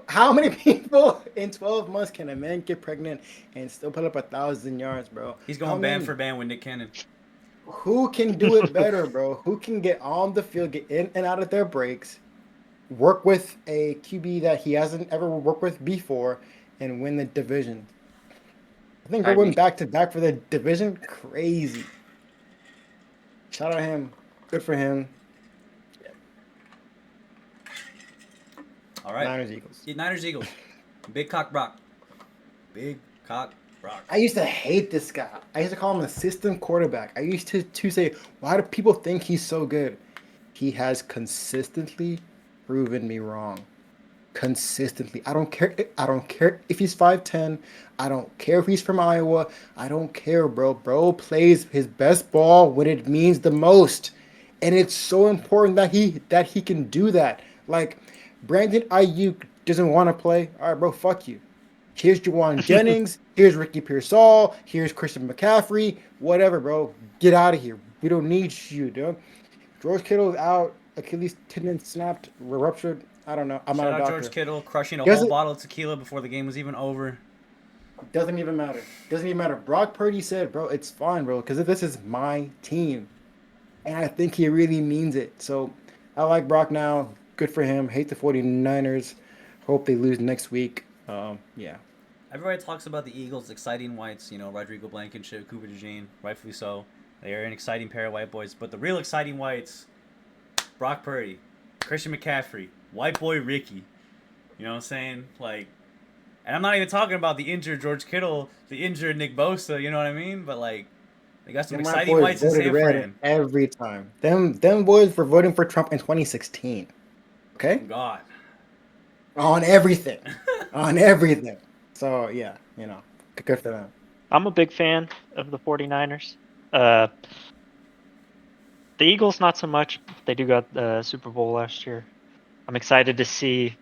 How many people in 12 months can a man get pregnant and still put up 1,000 yards, bro? He's How going many- band for band with Nick Cannon. Who can do it better, bro? Who can get on the field, get in and out of their breaks, work with a QB that he hasn't ever worked with before, and win the division? I think I they went mean- back to back for the division. Crazy. Shout out him. Good for him. All right. Niners Eagles. Niners Eagles. Big cock Brock. Big cock Brock. I used to hate this guy. I used to call him a system quarterback. I used to say, why do people think he's so good? He has consistently proven me wrong. Consistently. I don't care if he's 5'10". I don't care if he's from Iowa. I don't care, bro. Bro plays his best ball when it means the most. And it's so important that he can do that. Like, Brandon Ayuk doesn't want to play. All right, bro, fuck you. Here's Juwan Jennings. Here's Ricky Pearsall. Here's Christian McCaffrey. Whatever, bro. Get out of here. We don't need you, dude. George Kittle's out. Achilles tendon snapped, ruptured. I don't know. I'm Shout not a out doctor. George Kittle crushing a Does whole it- bottle of tequila before the game was even over. Doesn't even matter. Doesn't even matter. Brock Purdy said, bro, it's fine, bro, because this is my team. And I think he really means it. So I like Brock now. Good for him. Hate the 49ers. Hope they lose next week. Yeah. Everybody talks about the Eagles' exciting whites, you know, Rodrigo Blankenship, Cooper DeJean, rightfully so. They are an exciting pair of white boys. But the real exciting whites, Brock Purdy, Christian McCaffrey, white boy Ricky. You know what I'm saying? Like, and I'm not even talking about the injured George Kittle, the injured Nick Bosa, you know what I mean? But, like, they got some Them white exciting boys whites in voted San red Fran. every time. Them boys were voting for Trump in 2016. Okay? God. On everything. On everything. So, yeah, good for them. I'm a big fan of the 49ers. The Eagles, not so much. They do got the Super Bowl last year. I'm excited to see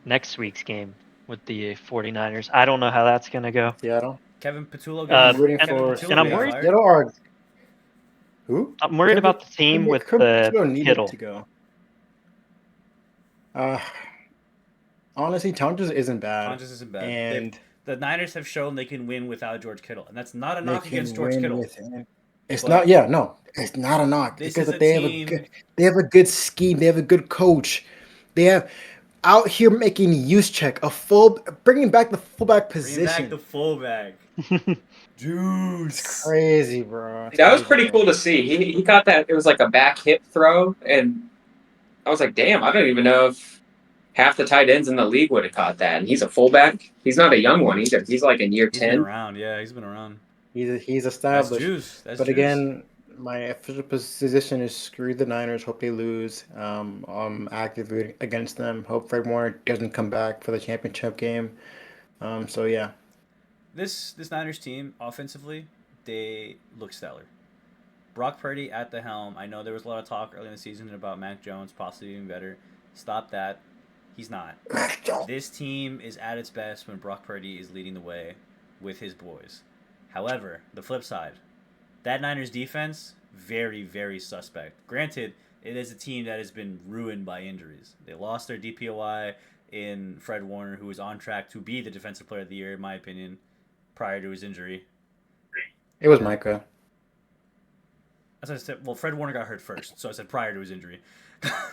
next week's game with the 49ers. I don't know how that's going to go. Seattle. Kevin Patullo I'm getting rooting Kevin for- Patullo and I'm getting worried- fired. Seattle are Who? I'm worried about the team with the needed Kittle. to go. Honestly, Tonjes isn't bad. Tonjes isn't bad. And the Niners have shown they can win without George Kittle, and that's not a they knock can against George win Kittle. with him. It's But not. Yeah, no, it's not a knock. this Because is a they team. they have a good scheme. They have a good coach. They have out here making use check bringing back the fullback Bring position. back the fullback. Juice. It's crazy, bro. It's That was crazy, pretty bro. cool to see. He caught that. It was like a back hip throw, and I was like, damn, I don't even know if half the tight ends in the league would have caught that. And he's a fullback. He's not a young one either. He's like in year He's been 10. around. Yeah, he's been around. He's That's established. juice. That's But juice. again, my official position is screw the Niners. Hope they lose. I'm actively against them. Hope Fred Warner doesn't come back for the championship game. So yeah, This Niners team offensively, they look stellar. Brock Purdy at the helm. I know there was a lot of talk early in the season about Mac Jones possibly being better. Stop that. He's not. This team is at its best when Brock Purdy is leading the way with his boys. However, the flip side, that Niners defense, very, very suspect. Granted, it is a team that has been ruined by injuries. They lost their DPOI in Fred Warner, who was on track to be the Defensive Player of the Year, in my opinion, prior to his injury. it was Micah. As I said, well, Fred Warner got hurt first, so I said prior to his injury.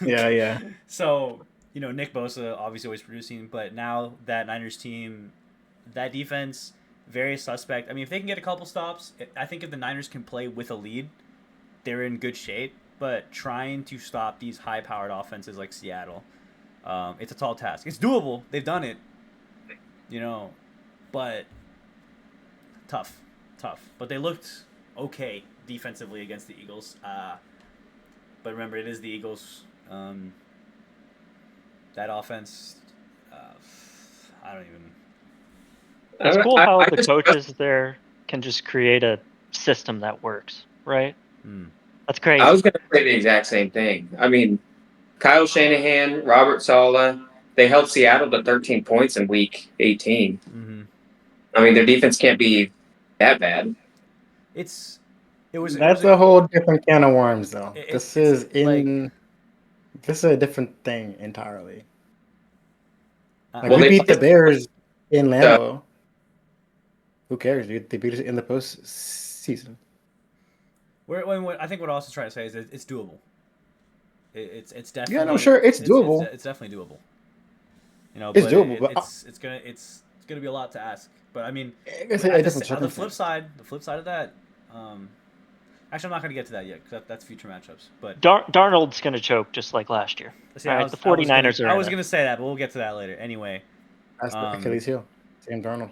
Yeah. So, Nick Bosa obviously always producing, but now that Niners team, that defense, very suspect. I mean, if they can get a couple stops, I think if the Niners can play with a lead, they're in good shape. But trying to stop these high-powered offenses like Seattle, it's a tall task. It's doable. They've done it, but tough. But they looked okay defensively against the Eagles. But remember, it is the Eagles. That offense, I don't even. It's cool how I the just- coaches there can just create a system that works, right? That's crazy. I was going to say the exact same thing. I mean, Kyle Shanahan, Robert Saleh, they held Seattle to 13 points in Week 18. Mm-hmm. I mean, their defense can't be that bad. That's a whole different can of worms, though. This is a different thing entirely. Well, we they beat the played- Bears in Lambeau. Who cares, dude? They beat us in the postseason. I think what I also try to say is that it's doable. It's definitely. Yeah, no, sure, it's doable. It's definitely doable. It's doable, but it's gonna be a lot to ask. But I mean, the the flip side of that. Actually, I'm not gonna get to that yet because that's future matchups. But Darnold's going to choke just like last year. see, All right, the 49ers I was gonna say that, but we'll get to that later. Anyway, That's the Achilles heel. Sam Darnold.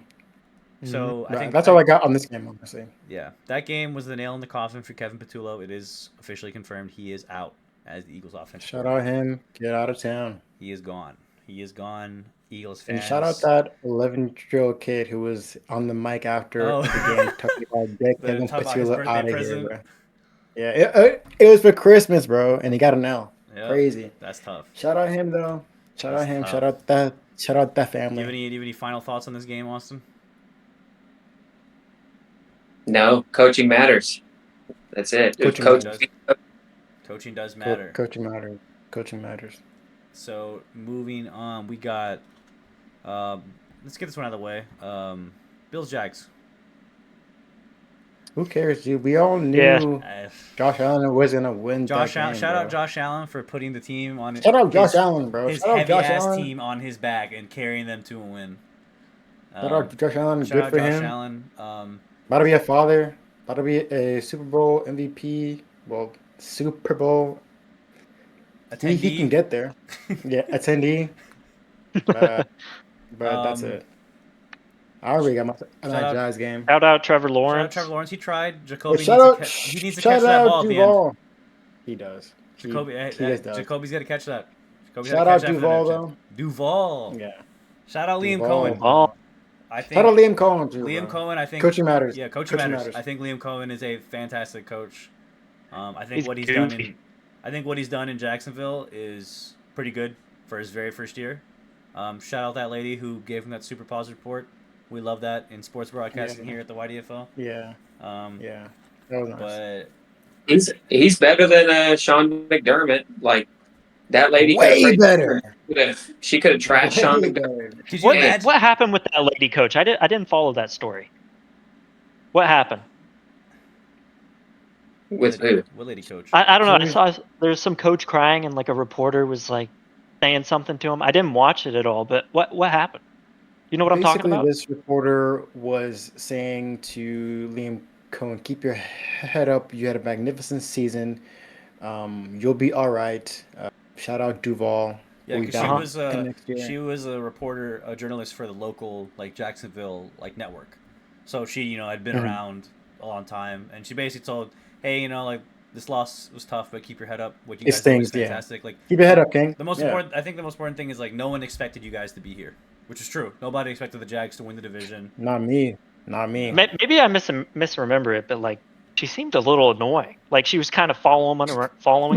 so I think that's all I got on this game, honestly. Yeah, that game was the nail in the coffin for Kevin Patullo. It is officially confirmed he is out as the Eagles offense. Shout out him. Get out of town. He is gone. Eagles fans. And shout out that 11-year-old kid who was on the mic after the game talking about get Kevin Patullo out of here, bro. Yeah, it was for Christmas, bro, and he got an L. Yep, crazy. That's tough. Shout out him though. Shout out him. Tough. Shout out that family. Do you have any final thoughts on this game, Austin? No, coaching matters. That's it. Coaching does matter. Coaching matters. Coaching matters. So moving on, we got. Let's get this one out of the way. Bills Jags. Who cares, dude? We all knew Uh, Josh Allen was gonna win. Josh that Allen, game, shout bro. out Josh Allen for putting the team on. Shout out Josh Allen, bro. His Shout out heavy Josh ass Allen. team on his back and carrying them to a win. Shout out Josh Allen. Shout Good out for Josh him. Allen. About to be a father. About to be a Super Bowl MVP. Well, Super Bowl. He can get there. Yeah, attendee. But that's it. I already got my Jazz game. Shout out Trevor Lawrence. He tried. Jacoby Shout out, he needs to catch that ball at the end. Duval. He does. Jacoby's got to catch that. Shout out Duval, though. Duval. Yeah. Shout out Liam Duval. Cohen. Oh, I think Shout out Liam Cohen, too. Liam bro. Cohen, I think. Coaching matters. Yeah, coaching matters. I think Liam Cohen is a fantastic coach. I think He's what he's goofy. done in Jacksonville is pretty good for his very first year. Shout out that lady who gave him that super positive report. We love that in sports broadcasting here at the YDFL. Yeah. Yeah. Yeah. That was nice. But He's better than Sean McDermott. Like that lady could have Way played better. She could have trashed Sean Way McDermott. better. Could you imagine? What happened with that lady coach? I didn't follow that story. What happened? With who? What lady coach? I don't know. I She- saw there's some coach crying and like a reporter was like saying something to him. I didn't watch it at all, but what happened? You know what I'm talking Basically, about? this reporter was saying to Liam Cohen, keep your head up. You had a magnificent season. You'll be all right. Shout out Duval. Yeah, We'll be because back Uh-huh. next year. she was a reporter, a journalist for the local like Jacksonville like network. So she had been Mhm. around a long time, and she basically told, hey, like this loss was tough, but keep your head up. What you It guys did was stings, yeah. fantastic. Like Keep your head up, King. the most Yeah. important, I think the most important thing is like no one expected you guys to be here, which is true. Nobody expected the Jags to win the division. Not me. Not me. Maybe I misremember it, but like she seemed a little annoying. Like she was kind of following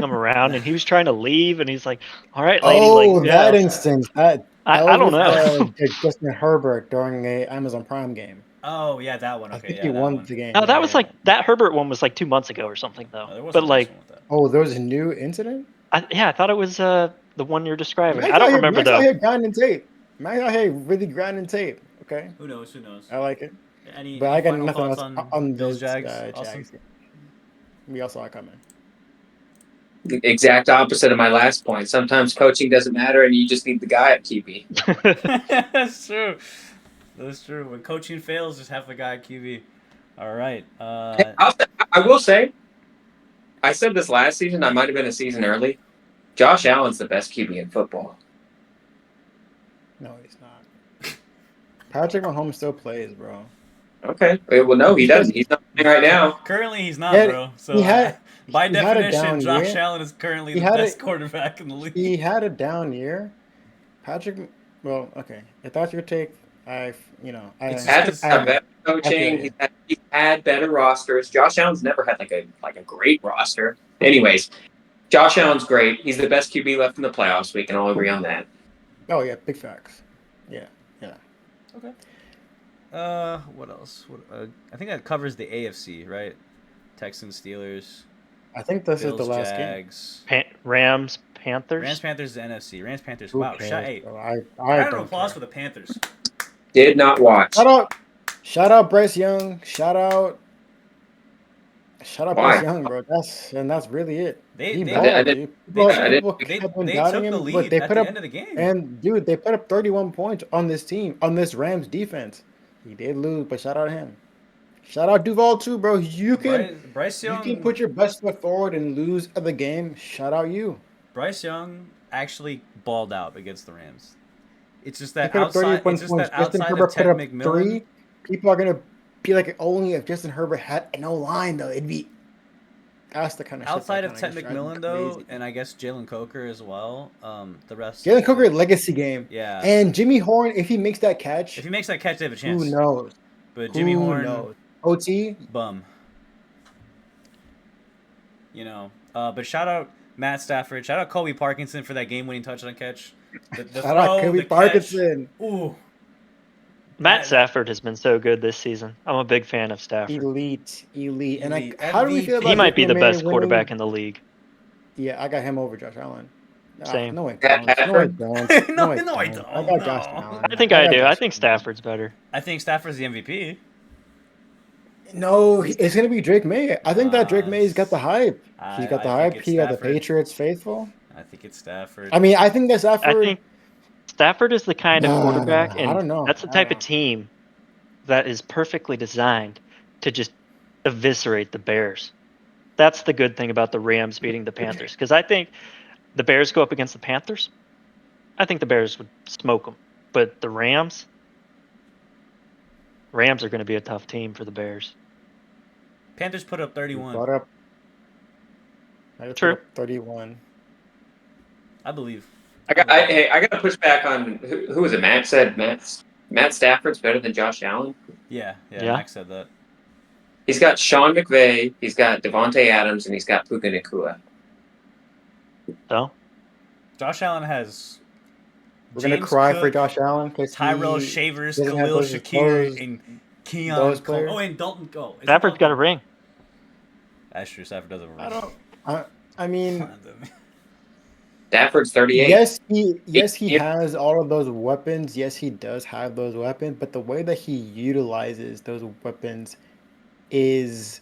him around, and he was trying to leave, and he's like, "All right, lady." Like, Oh, yeah, that instance. That I was don't with know. Justin Herbert during a Amazon Prime game. Oh yeah, that one. I Okay, think yeah, he that won one. the game. No, that Yeah, was yeah. like that Herbert one was like 2 months ago or something though. No, there wasn't But a like, recent one with that. Oh, there was a new incident? yeah, I thought it was the one you're describing. Max I don't out here, remember Max out though. here grinding tape. Max out here really grinding tape. Okay, Who knows? Who knows? I like it. Any But I got final nothing thoughts else on Bills this Jags? Austin? Jags game. We all saw it coming. The exact opposite of my last point. Sometimes coaching doesn't matter, and you just need the guy at QB. That's true. That's true. When coaching fails, just have the guy at QB. All right. I will say, I said this last season. I might have been a season early. Josh Allen's the best QB in football. No, he's not. Patrick Mahomes still plays, bro. Okay. Well, no, he doesn't. He's not playing right now. Currently, he's not, Yeah, bro. So, he had- by he had a definition, down Josh year. Allen is currently He the had best a- quarterback in the league. He had a down year. Patrick, well, okay. If that's your take, It's Patrick's just- got better I feel coaching. you. He's had better rosters. Josh Allen's never had like a great roster. Anyways, Josh Allen's great. He's the best QB left in the playoffs. We can all agree on that. Oh yeah, big facts. Yeah. Okay. What else? I think that covers the AFC, right? Texans, Steelers, I think this Bills, is the last game. Jags. Rams, Panthers. Rams, Panthers, is the NFC. Rams, Panthers. Who Wow. cares, Hey, bro? round I of don't applause care. for the Panthers. Did not watch. Shout out Bryce Young. Shout out Why? Bryce Young, bro. That's really it. They- He they- balled, I dude. People They kept on took doubting the him, but lead they at put the up end of the game. and dude, they put up 31 points on this team, on this Rams defense. He did lose, but shout out to him. Shout out Duval too, bro. Bryce You Young. can put your best foot forward and lose at the game. Shout out you. Bryce Young actually balled out against the Rams. It's just He that put up 31 outside. It's just points. that Justin outside Herbert of Ted put up McMillan. 3. People are gonna be like, only if Justin Herbert had no line though, it'd be. That's the kind of Outside shit of that Ted kinda just drives me McMillan, though, crazy. and I guess Jalen Coker as well. The rest. Jalen Coker legacy game. Yeah. And Jimmy Horn, if he makes that catch, If he makes that catch, they have a chance. who knows? But Jimmy Horn, knows? OT. bum. But shout out Matt Stafford. Shout out Kobe Parkinson for that game-winning touchdown catch. The Shout out throw, Kobe the catch. Parkinson. Ooh. Matt Stafford has been so good this season. I'm a big fan of Stafford. Elite. And Elite. how do we feel about He might be the Drake best May quarterback winning? in the league. Yeah, I got him over Josh Allen. Same. No, I That don't. No, I Stafford? don't. No, I no, I don't. don't. I got No. Josh Allen. I think I got do. I Josh think Allen. Stafford's better. I think Stafford's the MVP. No, it's gonna be Drake May. I think that Drake May's got the hype. He's got the I hype. think it's He got the Stafford. Patriots faithful. I think it's Stafford. I mean, I think that I Stafford. think Stafford is the kind of quarterback, I and don't know. that's the I type don't of team that is perfectly designed to just eviscerate the Bears. That's the good thing about the Rams beating the Panthers, because I think the Bears go up against the Panthers. I think the Bears would smoke them, but the Rams are going to be a tough team for the Bears. Panthers put up You 31. brought up. I just True. put up 31. I believe. I got to push back on who was it? Matt said Matt Stafford's better than Josh Allen. Yeah, Yeah. Max said that. He's got Sean McVay, he's got Devontae Adams, and he's got Puka Nacua. So Josh Allen has. We're gonna James cry for Cook, Josh Allen because Tyrell Shavers, doesn't have Khalil those- Shakir, those- and Keon those Cole. players. Oh, and Dalton. Oh, Stafford's got a ring. That's true. Stafford does have a I don't. I mean, Stafford's 38. yes he has all of those weapons. Yes, he does have those weapons. But the way that he utilizes those weapons is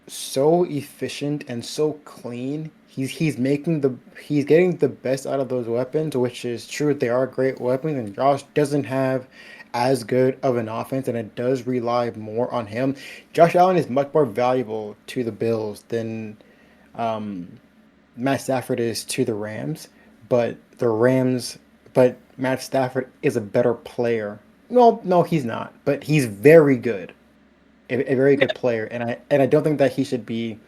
so efficient and so clean. He's getting the best out of those weapons, which is true. They are great weapons, and Josh doesn't have as good of an offense, and it does rely more on him. Josh Allen is much more valuable to the Bills than um, Matt Stafford is to the Rams, but Matt Stafford is a better player. No, he's not, but he's very good, a very good player, and I don't think that he should be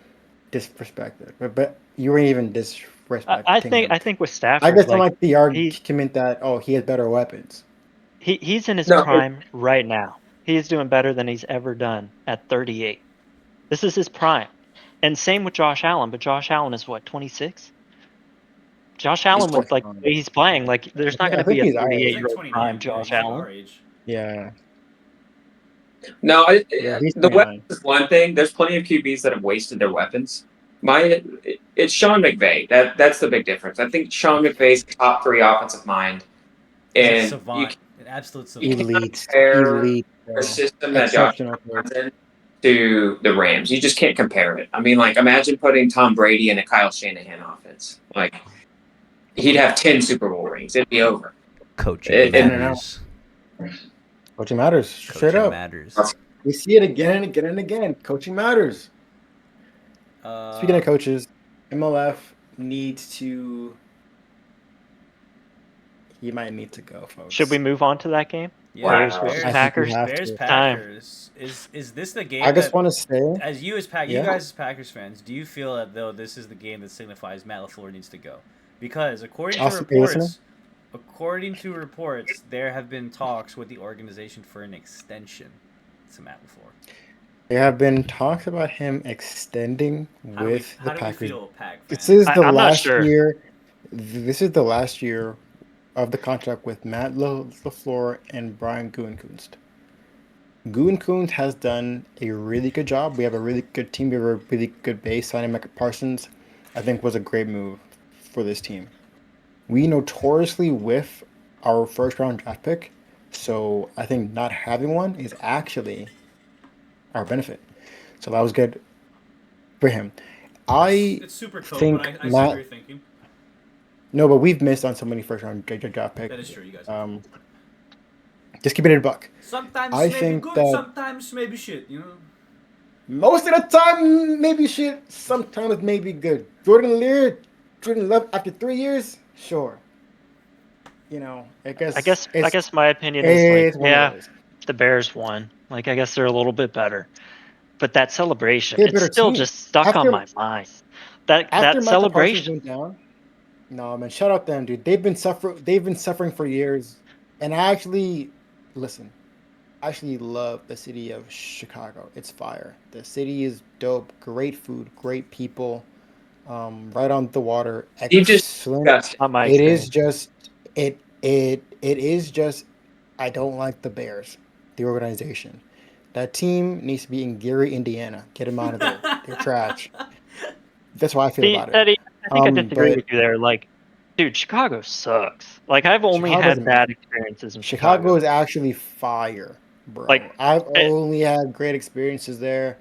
disrespected. But you weren't even disrespecting him. I think with I Stafford, just don't like like the he argument that he has better weapons. he's in his No, prime right now. He's doing better than he's ever done at 38. This is his prime. And same with Josh Allen, but Josh Allen is what, 26? Josh he's Allen with like the 21. way he's playing, like there's not going I to be think a he's our He's age. like 38-year-old 29. prime Yeah, Josh he's like Allen. our age. Yeah, no. yeah, he's The 29. weapons is one thing. There's plenty of QBs that have wasted their weapons. It's Sean McVay. That's the big difference. I think Sean McVay's top 3 offensive mind, He's a and savant, an absolute you savant. cannot Elite, compare elite, the bro. system that Josh Exceptional coach. runs in to the Rams. You just can't compare it. I mean, like, imagine putting Tom Brady in a Kyle Shanahan offense. Like, he'd have 10 Super Bowl rings. It'd be over. Coaching In and out. matters. Coaching matters. Straight Coaching up. matters. We see it again and again and again. Coaching matters. Speaking of coaches, MLF needs to. He might need to go, folks. Should we move on to that game? Yeah, Bears Wow. versus I think we Packers. have Bears to. Packers. Is this the game I just that, want to say, as you as you yeah. guys as Packers fans, do you feel that though this is the game that signifies Matt LaFleur needs to go? Because Austin, are you listening? according to reports, there have been talks with the organization for an extension to Matt LaFleur. There have been talks about him extending How with do the we Packers. feel, Pack This fans? is the I'm not last sure. year. This is the last year of the contract with Matt LaFleur and Brian Gutekunst. Gutekunst has done a really good job. We have a really good team. We have a really good base. Signing Micah Parsons, I think, was a great move for this team. We notoriously whiff our first round draft pick, so I think not having one is actually our benefit. So that was good for him. I It's super cool, think but I see what Matt. you're thinking. No, but we've missed on so many first round draft picks. That is true, you guys. Just keep it in a buck. Sometimes I maybe think good, that sometimes maybe shit. You know. most of the time, maybe shit. Sometimes maybe good. Jordan Love after 3 years, sure. I I guess my opinion is like, it's one yeah, of those. the Bears won. Like I guess they're a little bit better. But that celebration, They're a it's better still team. just stuck on After my mind. That after Micah Parsons celebration. went down, no man, shout out them, dude. They've been suffering for years, and I actually listen. I actually love the city of Chicago. It's fire. The city is dope. Great food, great people. Right on the water. You just Excellent. disgusting. Not my It is experience. just it is just I don't like the Bears, the organization. That team needs to be in Gary, Indiana. Get them out of there. They're trash. That's how I feel See, about it. Teddy, I think I disagree But with you there. Like, dude, Chicago sucks. Like, I've only Chicago's had bad amazing. experiences in Chicago Chicago. is actually fire, bro. Like, I've it, only had great experiences there.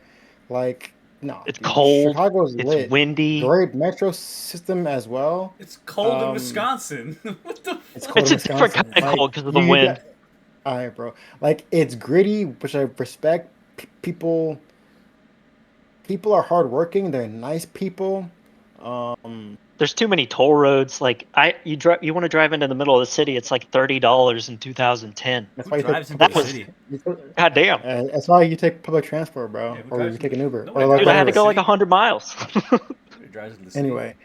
Like, no, it's dude, cold. Chicago's It's lit. windy. Great metro system as well. It's cold in Um, Wisconsin. What the It's fuck? cold It's in a different Wisconsin. kind of cold because of the You wind. got, all right, bro. Like it's gritty, which I respect. People are hardworking. They're nice people. Um, There's too many toll roads. Like, you want to drive into the middle of the city, it's like $30 in 2010. that's Who why you drives take into That the public. was city? God damn, That's why you take public transport, bro, Yeah, who or drives you take an Uber, Nobody or like dude! I had to whatever. go like City? 100 miles. Who drives into the city? Anyway,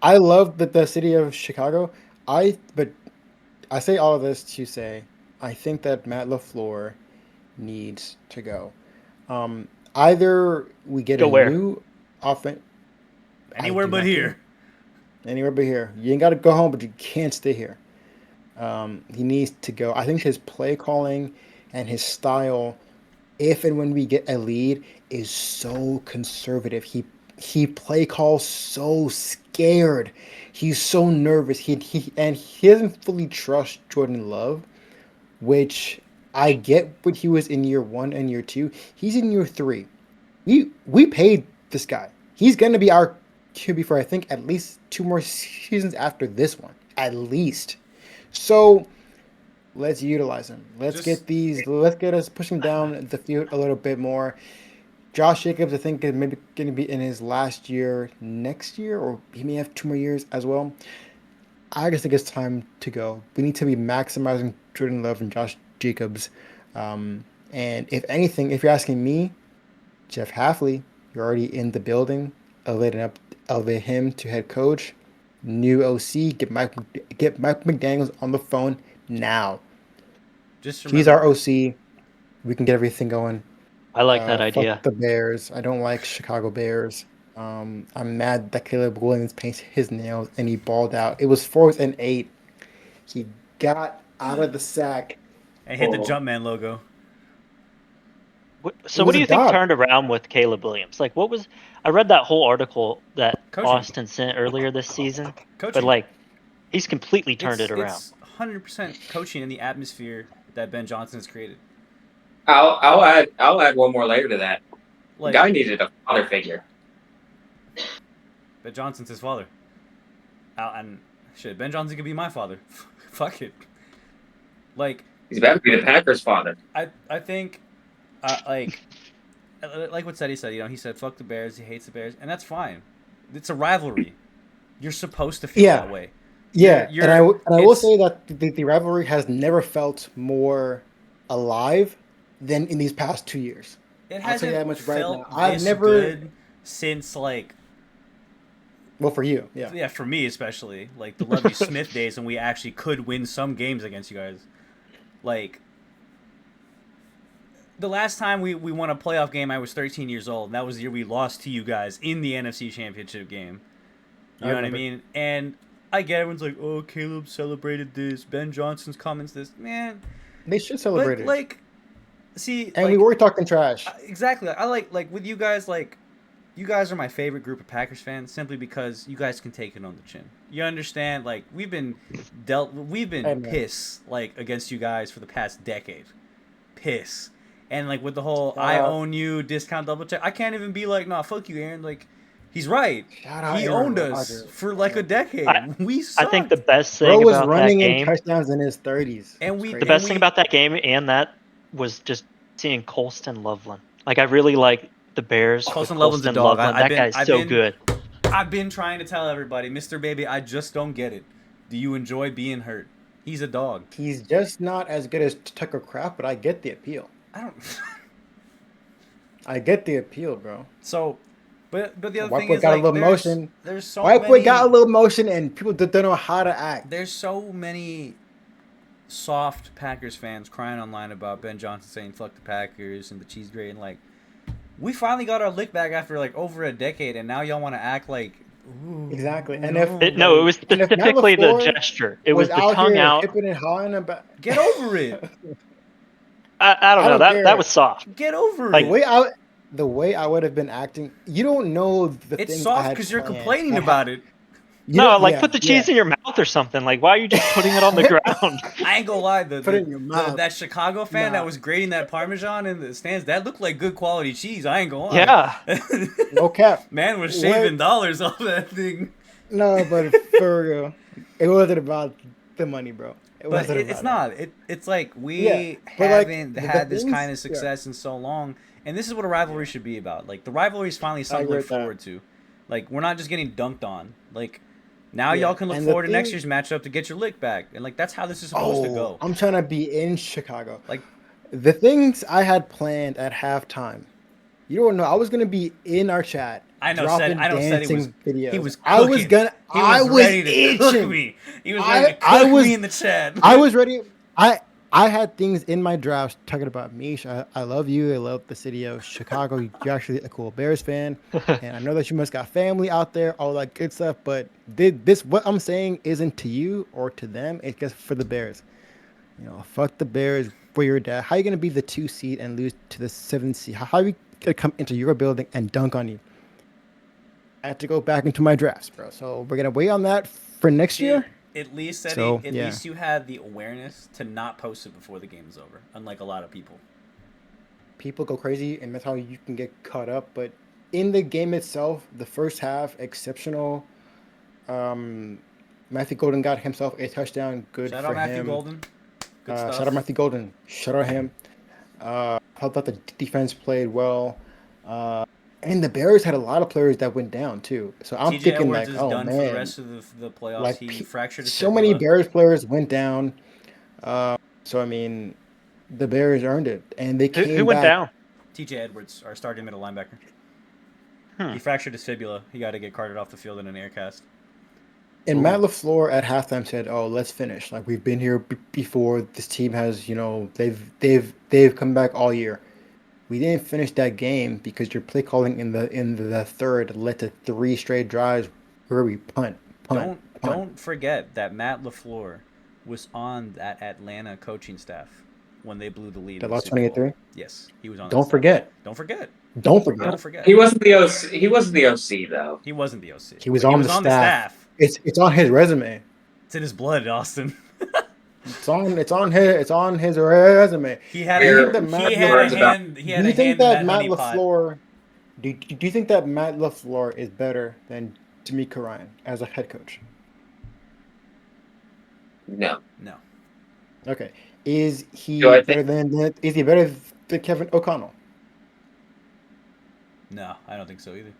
I love the city of Chicago. But I say all of this to say I think that Matt LaFleur needs to go. Either we get Go a where? new offense. Anywhere do but not here. care. Anywhere but here. You ain't got to go home, but you can't stay here. He needs to go. I think his play calling and his style if and when we get a lead, is so conservative. He play calls so scared. He's so nervous. He doesn't fully trust Jordan Love, which I get when he was in year 1 and year 2. He's in year 3. We paid this guy. He's gonna be our QB for I think at least 2 more seasons after this one. At least. So let's utilize him. Let's Just get us pushing down the field a little bit more. Josh Jacobs, I think, is maybe going to be in his last year next year, or he may have 2 more years as well. I just think it's time to go. We need to be maximizing Jordan Love and Josh Jacobs. And if anything, if you're asking me, Jeff Halfley, you're already in the building, elevate him to head coach. New OC, get Mike McDaniels on the phone now. just He's our remember. OC. We can get everything going. I like that Fuck idea. the Bears. I don't like Chicago Bears. I'm mad that Caleb Williams painted his nails and he balled out. It was 4th and 8. He got out of the sack. And hit the Oh. Jumpman logo. So It what was do a you think dog. turned around with Caleb Williams? Like, what was? I read that whole article that Coaching. Austin sent earlier this season, Coaching. but like, he's completely turned it around. It's 100% coaching in the atmosphere that Ben Johnson has created. I'll add one more layer to that. The Like guy needed a father figure. Ben Johnson's his father. And shit, Ben Johnson could be my father. Fuck it. Like He's about to be the Packers' father. I think, like what Seti said. You know, he said fuck the Bears. He hates the Bears, and that's fine. It's a rivalry. You're supposed to feel Yeah. that way. Yeah, You're- and I will it's- say that the rivalry has never felt more alive than in these past 2 years. It I'll tell hasn't you that much right felt now. I've this never- good since like Well, for you, yeah. yeah, for me especially, like the Lovey Smith days when we actually could win some games against you guys. Like the last time we won a playoff game, I was 13 years old, and that was the year we lost to you guys in the NFC Championship game. You I know what I remember. mean? And I get everyone's like, "Oh, Caleb celebrated this. Ben Johnson's comments this." Man, They should celebrate but it. like, see, And like, we were talking trash. exactly. I like with you guys. Like, you guys are my favorite group of Packers fans simply because you guys can take it on the chin. You understand? Like, we've been I know. pissed like against you guys for the past decade. Piss. And like with the whole Shout I out- own you discount double check, I can't even be like, nah, fuck you, Aaron. Like, he's right. Shout out He Aaron owned us Rodgers. for like a decade. We I sucked. think the best Bro thing was about that running in game, touchdowns in his 30s. And It's we- crazy. the best we- thing about that game and that was just seeing Colston Loveland. Like, I really like the Bears. with Colston Loveland's a dog. Loveland. I've That been- guy's I've so been- good. I've been trying to tell everybody, Mr. Baby, I just don't get it. Do you enjoy being hurt? He's a dog. He's just not as good as Tucker Kraft, but I get the appeal. I don't. I get the appeal, bro. So, but the other White thing boy is got a like little there's, motion. there's so White many. boy got a little motion, and people don't know how to act. There's so many soft Packers fans crying online about Ben Johnson saying "fuck the Packers" and the cheese grate, and like, we finally got our lick back after like over a decade, and now y'all want to act like. Ooh, Exactly. And no, if- No, it was And if Matt specifically the LaFleur gesture. It was the out tongue here out. hipping and hawing about get over it. I don't I know. don't care. That was soft. Get over Like, it. the way I would have been acting. You don't know the It's things soft I had because you're planned. complaining about it. You No, don't- like yeah, put the cheese yeah. in your mouth or something. Like, why are you just putting it on the ground? I ain't gonna lie, Put it in your mouth. that Chicago fan Nah. that was grating that Parmesan in the stands, that looked like good quality cheese. I ain't gonna lie. Yeah. No cap. Man was What? shaving dollars off that thing. No, but for real, it wasn't about the money, bro. It But wasn't it's about not. It's like we Yeah, but, like, haven't the had this things- kind of success in so long, and this is what a rivalry should be about. Like the rivalry is finally something to agree look with that. forward to. Like we're not just getting dunked on. Like now Yeah, y'all can look and the forward to next thing- year's matchup to get your lick back, and like that's how this is supposed to go. I'm trying to be in Chicago. Like The things I had planned at halftime. You don't know. I was gonna be in our chat. I know. dropping I know. Said he was. dancing videos. He was. I was cooking. gonna. He I was ready to cook itching. me. He was ready to cook I was- me in the chat. I was ready. I had things in my drafts talking about Mish. I love you. I love the city of Chicago. You're actually a cool Bears fan, and I know that you must got family out there, all that good stuff. But what I'm saying isn't to you or to them. It's just for the Bears. You know, fuck the Bears. for your dad. How are you going to be the 2 seed and lose to the 7 seed? How are you going to come into your building and dunk on you? I have to go back into my drafts, bro. So we're going to wait on that for next See, year. at least Eddie, So, at yeah. least you had the awareness to not post it before the game is over, unlike a lot of people. People go crazy, and that's how you can get caught up. But in the game itself, the first half, exceptional. Matthew Golden got himself a touchdown. Good Shout for out Matthew him. Golden. Good stuff. Shout out Matthew Golden. Shout out him. I thought the defense played well. And the Bears had a lot of players that went down too. So I'm TJ thinking Edwards like, is oh done for the man, rest of the playoffs. like He fractured his so many fibula. Bears players went down. So I mean, the Bears earned it, and they came Who went back. down? TJ Edwards, our starting middle linebacker. Hmm. He fractured his fibula. He got to get carted off the field in an air cast. And Ooh. Matt LaFleur at halftime said, "Oh, let's finish. Like we've been here before. This team has, they've come back all year. We didn't finish that game because your play calling in the third led to 3 straight drives where we punt. Don't forget that Matt LaFleur was on that Atlanta coaching staff when they blew the lead. That in the lost Super Bowl. 23. Yes, he was on. Don't that staff. forget. Don't forget. Don't forget. Don't forget. He wasn't the OC. He wasn't the OC though. He wasn't the OC. He was but on he was the on the staff. staff. It's on his resume. It's in his blood, Austin. It's on his resume. He had Here- a, think that he Matt had a LaFleur- hand. He had Do a you think hand in that that Matt honey pot. LaFleur? Do you think that Matt LaFleur is better than D'Amico Ryan as a head coach? No. No. Okay. Is he Do I think- better than Kevin O'Connell? No, I don't think so either.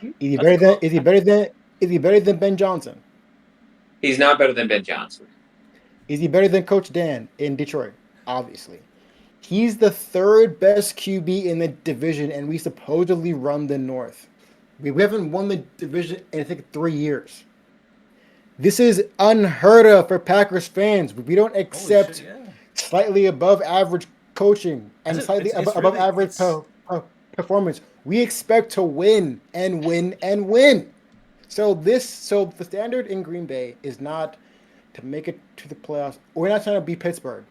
Is he That's better a than close- is he better than Ben Johnson? He's not better than Ben Johnson. Is he better than Coach Dan in Detroit? Obviously. He's the 3rd best QB in the division, and we supposedly run the North. We haven't won the division in, I think, 3 years. This is unheard of for Packers fans. We don't Holy accept shit, yeah. slightly above average coaching and Is it- slightly it's above really- average it's- performance. We expect to win and win and win. So the standard in Green Bay is not to make it to the playoffs. We're not trying to be Pittsburgh.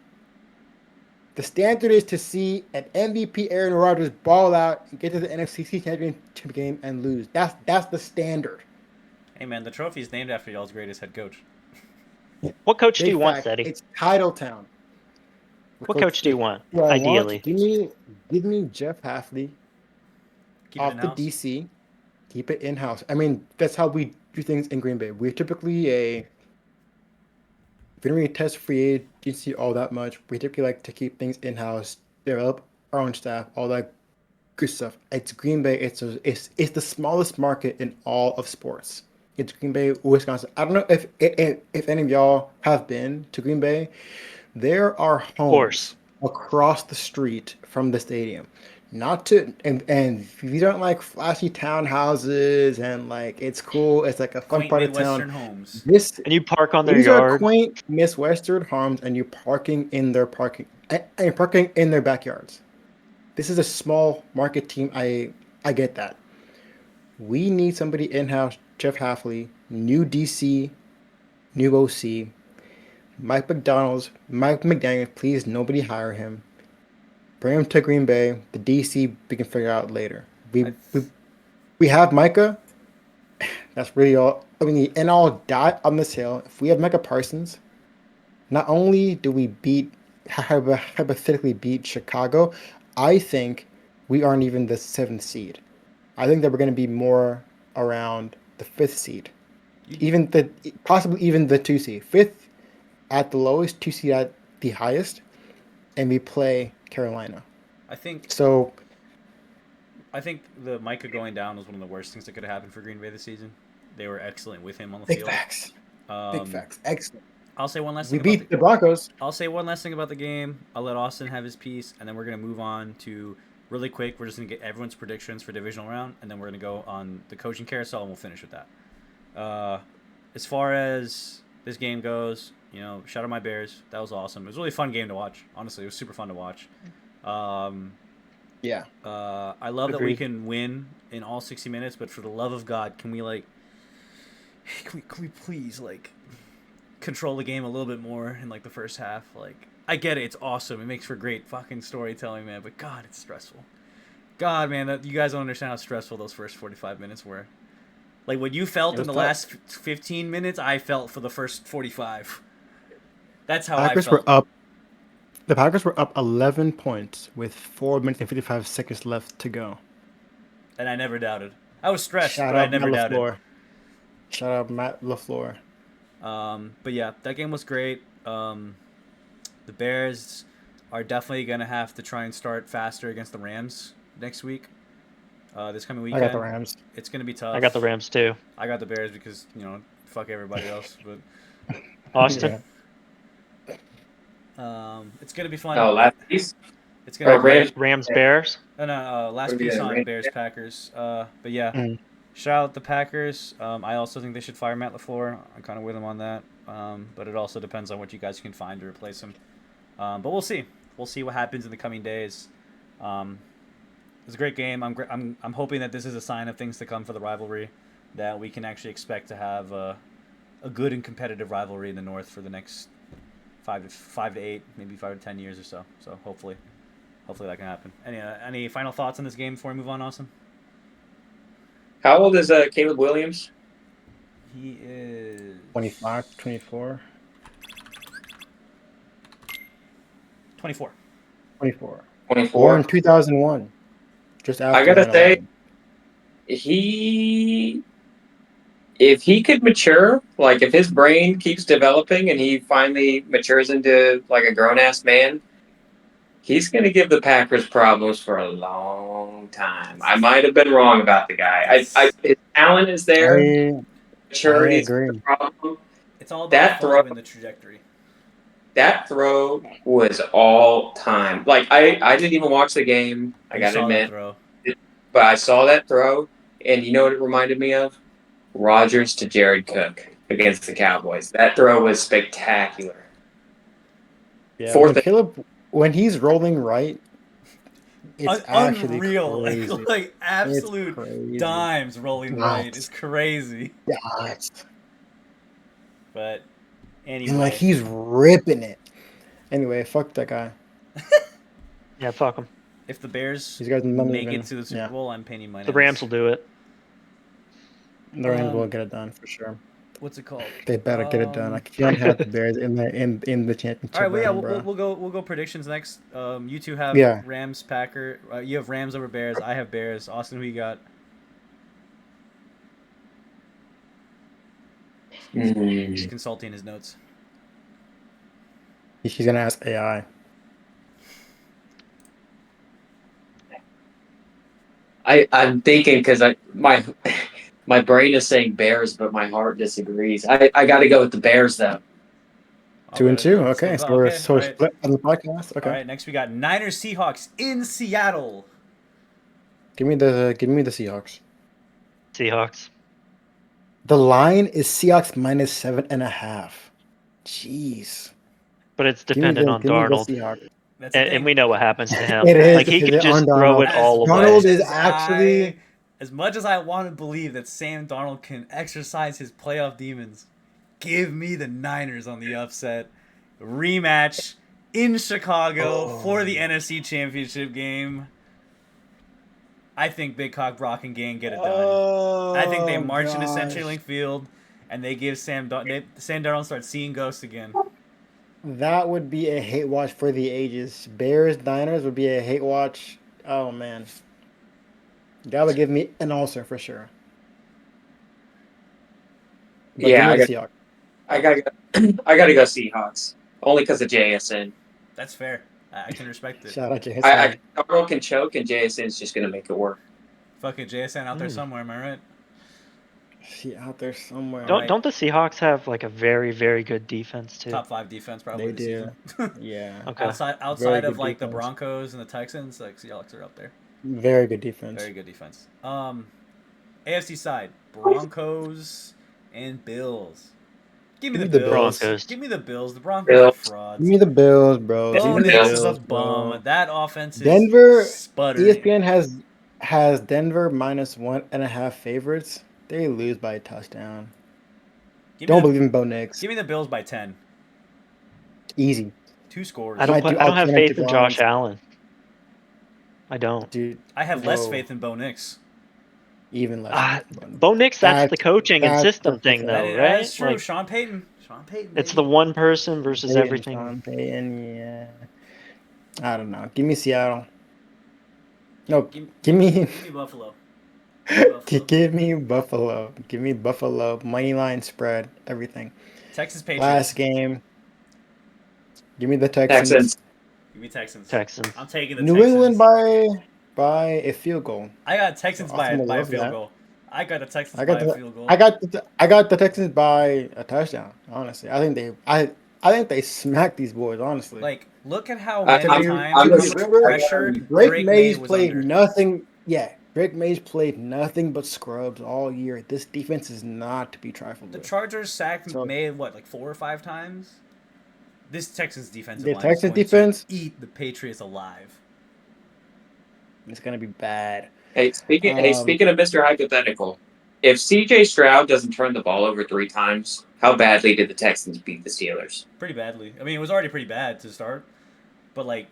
The standard is to see an MVP Aaron Rodgers ball out and get to the NFC Championship game and lose. That's the standard. Hey man, the trophy is named after y'all's greatest head coach. What coach do Big you want, fact, Eddie? It's Titletown. What coach do you want, Do I want- ideally? Give me Jeff Hafley Keep it off in the house. DC. Keep it in house. I mean, that's how we do things in Green Bay. We're typically we don't really test free agency all that much. We typically like to keep things in house, develop our own staff, all that good stuff. It's Green Bay. It's the smallest market in all of sports. It's Green Bay, Wisconsin. I don't know if any of y'all have been to Green Bay. There are homes across the street from the stadium. Not to and if you don't like flashy townhouses and like it's cool, it's like a fun Quaint part of Midwestern town. homes. And you park on their These are yard. quaint Midwestern homes, and you're parking in their backyards. This is a small market team. I get that. We need somebody in house. Jeff Hafley, new DC, new OC. Mike McDaniel, please nobody hire him. Bring him to Green Bay. The DC we can figure out later. We have Micah. That's really all we need. And I'll die on this hill. If we have Micah Parsons, not only do we hypothetically beat Chicago, I think we aren't even the 7th seed. I think that we're going to be more around the 5th seed. Possibly even the 2 seed. 5th at the lowest, 2 seed at the highest, and we play Carolina. I think So the Micah going down was one of the worst things that could have happened for Green Bay this season. They were excellent with him on the big field. facts. Big facts. Excellent. I'll say one last We thing. beat the Broncos. I'll say one last thing about the game. I'll let Austin have his piece, and then we're gonna move on to really quick. We're just gonna get everyone's predictions for divisional round, and then we're gonna go on the coaching carousel, and we'll finish with that. As far as this game goes, shout out my Bears. That was awesome. It was a really fun game to watch. Honestly, it was super fun to watch. Yeah. I love that we Agreed. can win in all 60 minutes, but for the love of God, can we please control the game a little bit more in the first half? I get it. It's awesome. It makes for great fucking storytelling, man. But God, it's stressful. God, man, you guys don't understand how stressful those first 45 minutes were. Like what you felt in the last 15 minutes, I felt for the first 45. That's how Packers I felt. were up. The Packers were up 11 points with 4 minutes and 55 seconds left to go. And I never doubted. I was stressed, Shout but I out never Matt doubted. LaFleur. Shout out Matt LaFleur. But yeah, that game was great. The Bears are definitely going to have to try and start faster against the Rams next week. This coming weekend. I got the Rams. It's going to be tough. I got the Rams too. I got the Bears because, fuck everybody else. But Austin? it's going to be fun. Oh, last piece. It's going to be Rams Bears? No, last piece on Bears Packers. But yeah, shout out the Packers. I also think they should fire Matt LaFleur. I'm kind of with him on that. But it also depends on what you guys can find to replace him. But we'll see. We'll see what happens in the coming days. It was a great game. I'm hoping that this is a sign of things to come for the rivalry, that we can actually expect to have a good and competitive rivalry in the North for the next 5 to 8, maybe 5 to 10 years or so. So hopefully that can happen. Any final thoughts on this game before we move on, Austin? How old is Caleb Williams? He is 25, 24. 24. 24. 24. Born in 2001. Just after I gotta 9/11. say, if he could mature, like if his brain keeps developing and he finally matures into like a grown ass man, he's gonna give the Packers problems for a long time. I might have been wrong about the guy. His talent is there. Maturity is the problem. It's all about That throw following the trajectory. That throw was all time. Like I didn't even watch the game. I gotta admit, throw. But I saw that throw, and you know what it reminded me of? Rodgers to Jared Cook against the Cowboys. That throw was spectacular. Yeah, when he's rolling right, it's actually unreal. Crazy. Like absolute dimes rolling right. It's crazy. Yes. But anyway, and like he's ripping it. Anyway, fuck that guy. Yeah, fuck him. If the Bears These guys make it to the Super Bowl, I'm paying money. The Rams will do it. The Rams will get it done for sure. What's it called? They better get it done. I can't have the Bears in the championship. All right, well, yeah, we'll go predictions next. You two have Rams, Packer. You have Rams over Bears. I have Bears. Austin, who you got? He's consulting his notes. She's gonna ask AI. I'm thinking because my brain is saying Bears, but my heart disagrees. I got to go with the Bears though. 2-2. Okay, so we're split on the podcast. Okay. All right, next we got Niners Seahawks in Seattle. Give me the Seahawks. Seahawks. The line is Seahawks -7.5. Jeez. But it's dependent on Darnold. And we know what happens to him. It is. Like he could just throw it all away. Darnold is actually. As much as I want to believe that Sam Darnold can exercise his playoff demons, give me the Niners on the upset. Rematch in Chicago for the NFC Championship game. I think Big Cock Brock and gang get it done. I think they march into CenturyLink Field and they give Sam Darnold starts seeing ghosts again. That would be a hate watch for the ages. Bears Niners would be a hate watch. Oh man, that would give me an ulcer for sure. But yeah, I gotta go Seahawks only because of JSN. That's fair. I can respect it. Shout out JSN. Darnold can choke, and JSN is just gonna make it work. Fucking JSN out there somewhere, am I right? She out there somewhere. Don't the Seahawks have like a very, very good defense too? Top 5 defense probably. They do. Yeah. Okay. Outside of like defense. The Broncos and the Texans, like Seahawks are up there. Very good defense. Very good defense. AFC side, Broncos and Bills. Give me the Bills. Broncos. Give me the Bills. The Broncos are frauds. Give me the Bills, bro. Bo Nix is a bum. That offense is Denver. Sputtering. ESPN has Denver -1.5 favorites. They lose by a touchdown. Don't believe in Bo Nix. Give me the Bills by 10. Easy. 2 scores. I don't have faith in Josh Allen. Allen. I don't. Dude, I have less faith in Bo Nix. Even less. Bo Nix, that's the coaching and system thing, though, right? That's true. Like, Sean Payton. It's the one person versus everything. Sean Payton, yeah. I don't know. Give me Seattle. No, give me Buffalo. Give me Buffalo. Give me Buffalo. Money line spread. Everything. Texas Patriots. Last game. Give me the Texans. Give me Texans. I'm taking the New Texans. England by a field goal. I got Texans by a field goal. I got the Texans by a field goal. I got the Texans by a touchdown. Honestly, I think they smacked these boys. Honestly, like look at how many times pressured Drake Mays played nothing. Yeah, Drake Mays played nothing but scrubs all year. This defense is not to be trifled with. The Chargers sacked May like 4 or 5 times. This Texans defensive line is going to eat the Patriots alive. It's gonna be bad. Hey, speaking of Mr. Hypothetical, if CJ Stroud doesn't turn the ball over 3 times, how badly did the Texans beat the Steelers? Pretty badly. I mean, it was already pretty bad to start, but like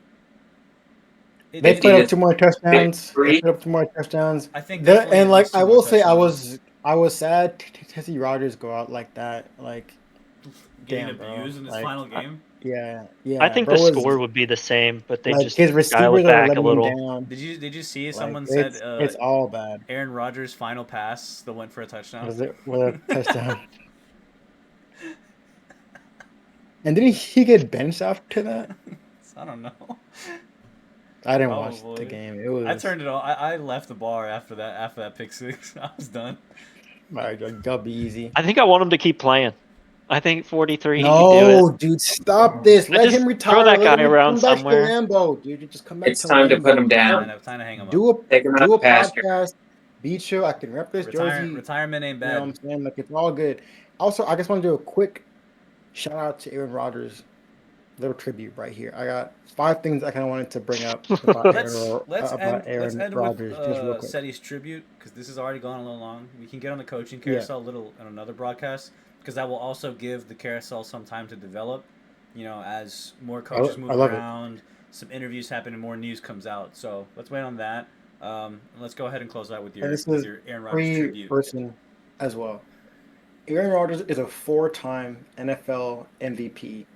they put up 2 more touchdowns. They put up 2 more touchdowns. I think, and like I will say, I was sad to see Rodgers go out like that. Like, getting abused in his final game. Yeah. I think the score would be the same, but they just his receivers dial it back a little. Did you see someone said it's all bad? Aaron Rodgers' final pass that went for a touchdown. Was it a touchdown? And didn't he get benched after that? I don't know. I didn't watch the game. It was. I turned it off. I left the bar after that pick six. I was done. All right, gotta be easy. I think I want him to keep playing. I think 43. No, he can do it. Dude, stop this. Let him retire. Throw that guy around somewhere. Lambeau, dude. Just come back. It's time to put him down. Time to hang him up. Do a podcast. Beat you. I can rep this jersey. Retirement ain't bad. You know what I'm saying? Like, it's all good. Also, I just want to do a quick shout out to Aaron Rodgers. Little tribute right here. I got 5 things I kind of wanted to bring up about Aaron Rodgers. Just real quick. Seti's tribute, because this has already gone a little long. We can get on the coaching carousel a little in another broadcast, because that will also give the carousel some time to develop. You know, as more coaches move around, some interviews happen, and more news comes out. So let's wait on that. Let's go ahead and close out with your Aaron Rodgers tribute. Person as well. Aaron Rodgers is a 4-time NFL MVP.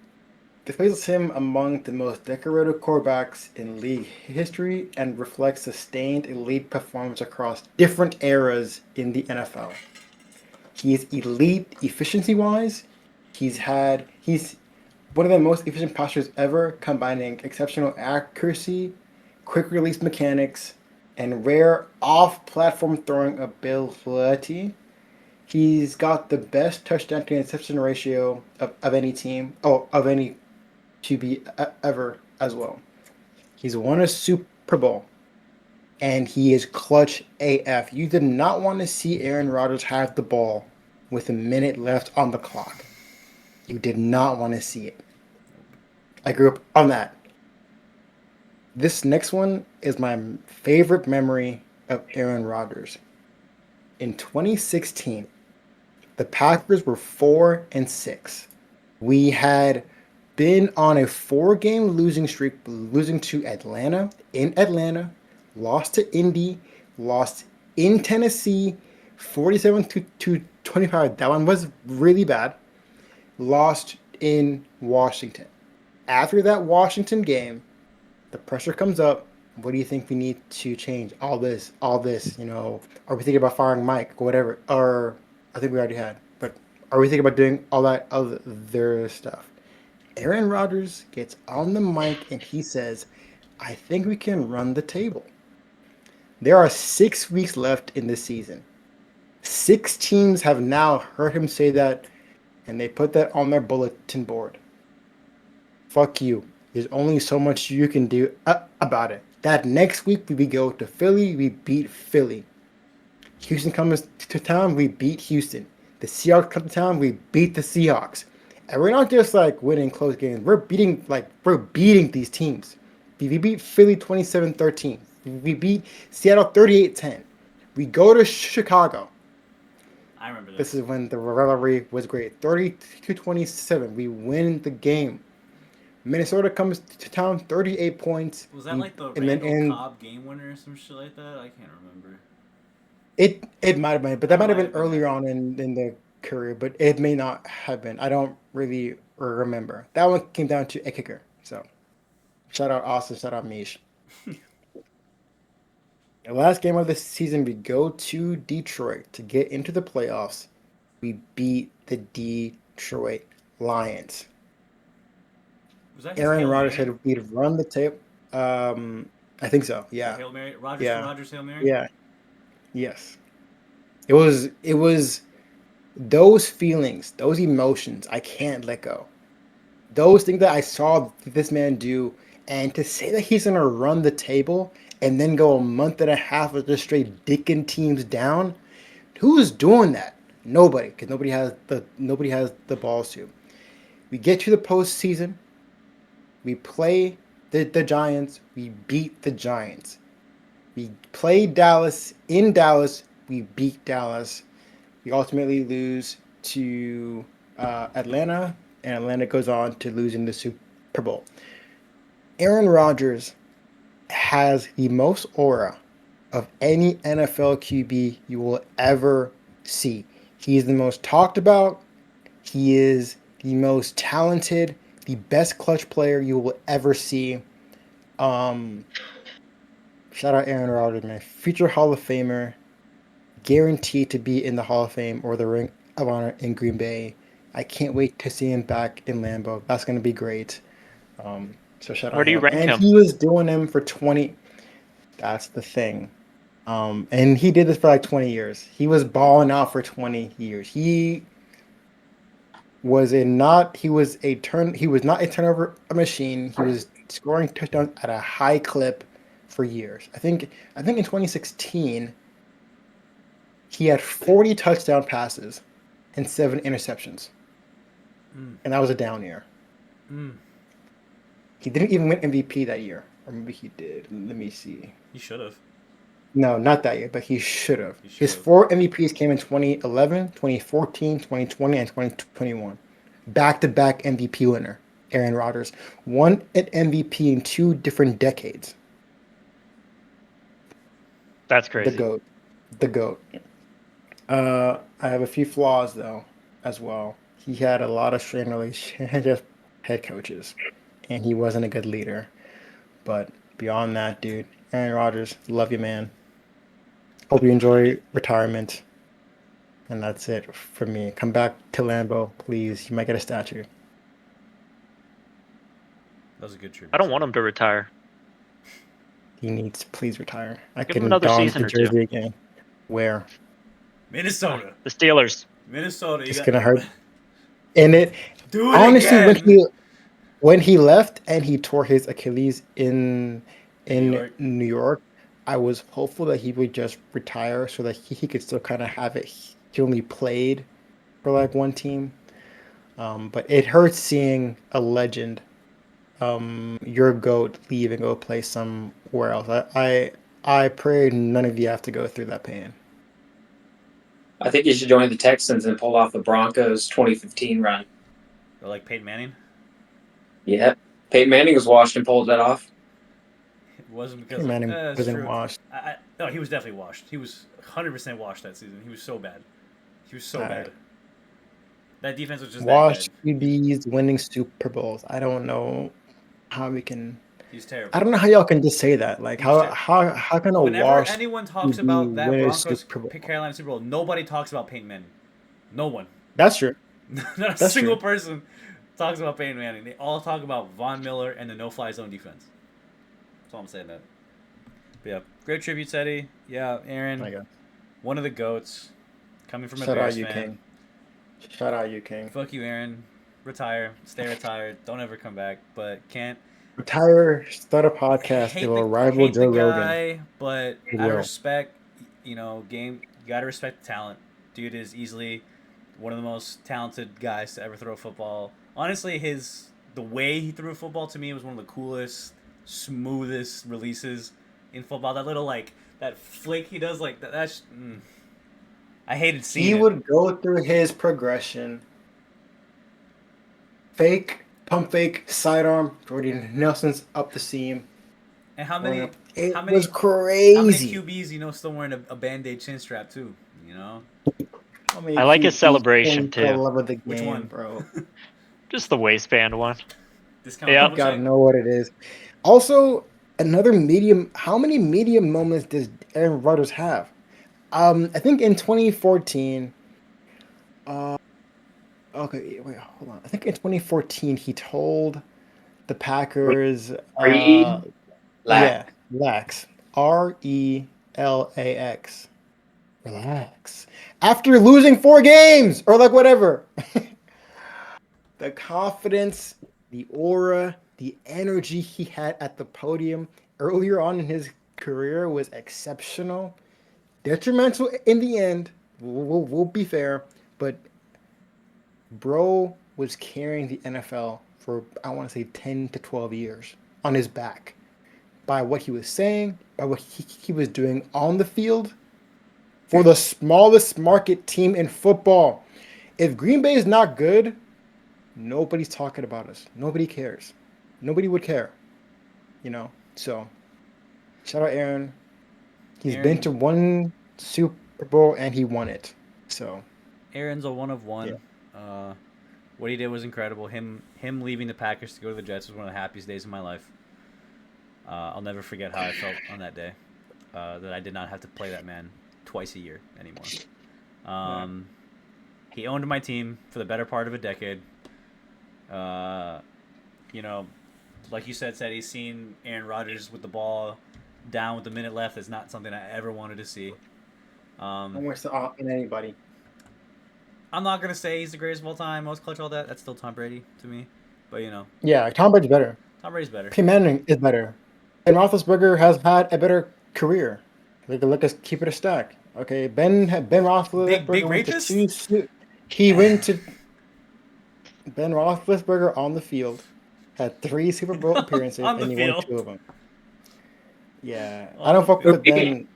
This places him among the most decorated quarterbacks in league history and reflects sustained elite performance across different eras in the NFL. He is elite efficiency-wise. He's one of the most efficient passers ever, combining exceptional accuracy, quick release mechanics, and rare off-platform throwing ability. He's got the best touchdown to interception ratio of any team, of any QB ever as well. He's won a Super Bowl, and he is clutch AF. You did not want to see Aaron Rodgers have the ball with a minute left on the clock. You did not want to see it. I grew up on that. This next one is my favorite memory of Aaron Rodgers. In 2016, the Packers were 4-6. We had been on a 4-game losing streak, losing to Atlanta, in Atlanta, lost to Indy, lost in Tennessee, 47-25. That one was really bad. Lost in Washington. After that Washington game, the pressure comes up. What do you think we need to change? All this, you know, are we thinking about firing Mike or whatever? Or I think we already had, but are we thinking about doing all that other stuff? Aaron Rodgers gets on the mic and he says, I think we can run the table. There are 6 weeks left in this season. 6 teams have now heard him say that, and they put that on their bulletin board. Fuck you. There's only so much you can do about it. That next week we go to Philly, we beat Philly. Houston comes to town, we beat Houston. The Seahawks come to town, we beat the Seahawks. And we're not just like winning close games. We're beating these teams. We beat Philly 27-13. We beat Seattle 38-10. We go to Chicago. I remember this is when the rivalry was great. 30-27. We win the game. Minnesota comes to town, 38 points. Was that like the and then Randall Cobb game winner or some shit like that? I can't remember. it might have been, but that That might have might been have been earlier that. on in the career, but it may not have been. I don't really remember. That one came down to a kicker. So shout out Austin, shout out Mish. The last game of the season, we go to Detroit to get into the playoffs. We beat the Detroit Lions. Was that his Aaron Hail Rodgers Mary? said we'd run the tape. I think so. The Yeah, Hail Mary? Rodgers for yeah, Rodgers Hail Mary? yeah, yes. It was those feelings, those emotions. I can't let go. Those things that I saw this man do, and to say that he's gonna run the table and then go a month and a half of just straight dicking teams down. Who's doing that? Nobody, because nobody has the balls to. We get to the postseason. We play the Giants. We beat the Giants. We play Dallas in Dallas. We beat Dallas. We ultimately lose to Atlanta, and Atlanta goes on to losing the Super Bowl. Aaron Rodgers has the most aura of any NFL QB you will ever see. He is the most talked about. He is the most talented, the best clutch player you will ever see. Um, Shout out Aaron Rodgers, man. Future Hall of Famer, guaranteed to be in the Hall of Fame or the Ring of Honor in Green Bay. I can't wait to see him back in Lambeau. That's going to be great. So shout Where out do you him. rank And him? he was doing them for 20. That's the thing. And he did this for like 20 years. He was balling out for 20 years. He was not a turnover machine. He was scoring touchdowns at a high clip for years. I think in 2016 he had 40 touchdown passes and 7 interceptions. Mm. And that was a down year. Mm. He didn't even win MVP that year. Or maybe he did. Let me see. He should have. No, not that year, but he should have. He should His have. 4 MVPs came in 2011, 2014, 2020, and 2021. Back-to-back MVP winner, Aaron Rodgers. Won an MVP in 2 different decades. That's The crazy. GOAT. The GOAT. I have a few flaws, though, as well. He had a lot of strained relationships with head coaches, and he wasn't a good leader. But beyond that, dude, Aaron Rodgers, love you, man. Hope you enjoy retirement. And that's it for me. Come back to Lambeau, please. You might get a statue. That was a good tribute. I don't want him to retire. He needs to please retire. I Give him can another don season the or two. jersey again. Where? Minnesota. The Steelers. Minnesota. You It's got gonna hurt. And it do it honestly again. when he left and he tore his Achilles In New in York. New York, I was hopeful that he would just retire so that he could still kind of have it. He only played for like one team. But it hurts seeing a legend, your GOAT leave and go play somewhere else. I pray none of you have to go through that pain. I think you should join the Texans and pull off the Broncos 2015 run. Or like Peyton Manning. Yeah. Peyton Manning was washed and pulled that off. It wasn't because Hey of. man, he It's wasn't true. washed. No, he was definitely washed. He was 100% washed that season. He was so bad. He was so bad. That defense was just that good. Washed QBs winning Super Bowls. I don't know how we can. He's terrible. I don't know how y'all can just say that. Like He was terrible. how can a Whenever washed anyone talks QB about that win a Broncos Super Bowl? Carolina Super Bowl, nobody talks about Peyton Manning. No one. That's true. Not a That's single true. person talks about Peyton Manning. They all talk about Von Miller and the no-fly zone defense. That's all I'm saying. That. But yeah, great tribute, Teddy. Yeah, Aaron, I guess. one of the goats, coming from a Shout Bears out you, fan. King. Shout out you, King. Fuck you, Aaron. Retire. Stay retired. Don't ever come back. But can't. Retire, start a I podcast. It hate will the rival hate the Joe Rogan. guy, but It I will. respect. Game. You gotta respect the talent. Dude is easily one of the most talented guys to ever throw a football. Honestly, the way he threw a football to me was one of the coolest, smoothest releases in football. That little that flick he does, like that. I hated seeing He it. would go through his progression, fake pump fake, sidearm, Jordy Nelson's up the seam. And how Going many? up. It How many? was How many crazy. QBs still wearing a Band-Aid chin strap too? You know How many I like his QBs celebration for the too. love of the which game, one? bro? Just the waistband one. Discount Yep. double Gotta check. know what it is. Also, another medium. How many medium moments does Aaron Rodgers have? I think in 2014. Uh, okay, wait, hold on. I think in 2014 he told the Packers, yeah, Relax. relax, RELAX, relax. After losing 4 games or like whatever, the confidence, the aura, the energy he had at the podium earlier on in his career was exceptional. Detrimental in the end. We'll be fair, but bro was carrying the NFL for I want to say 10 to 12 years on his back by what he was saying, by what he was doing on the field for the smallest market team in football. If Green Bay is not good, nobody's talking about us. Nobody cares. Nobody would care, you know. So, shout out Aaron. He's been to Aaron, one Super Bowl and he won it. So, Aaron's a one of yeah. one. What he did was incredible. Him leaving the Packers to go to the Jets was one of the happiest days of my life. I'll never forget how I felt on that day. That I did not have to play that man twice a year anymore. Yeah. He owned my team for the better part of a decade. Uh, you know, like you said, he's seen Aaron Rodgers with the ball down with a minute left. Is not something I ever wanted to see. Don't waste it in anybody. I'm not gonna say he's the greatest of all time, most clutch, all that. That's still Tom Brady to me. But Yeah, Tom Brady's better. Tom Brady's better. Peyton Manning is better. And Roethlisberger has had a better career. Look us keep it a stack. Okay, Ben Big Roethlisberger went to rapist. he went to Ben Roethlisberger on the field, had 3 Super Bowl appearances, On the and he won field. 2 of them. Yeah, I On don't the fuck field. with Ben.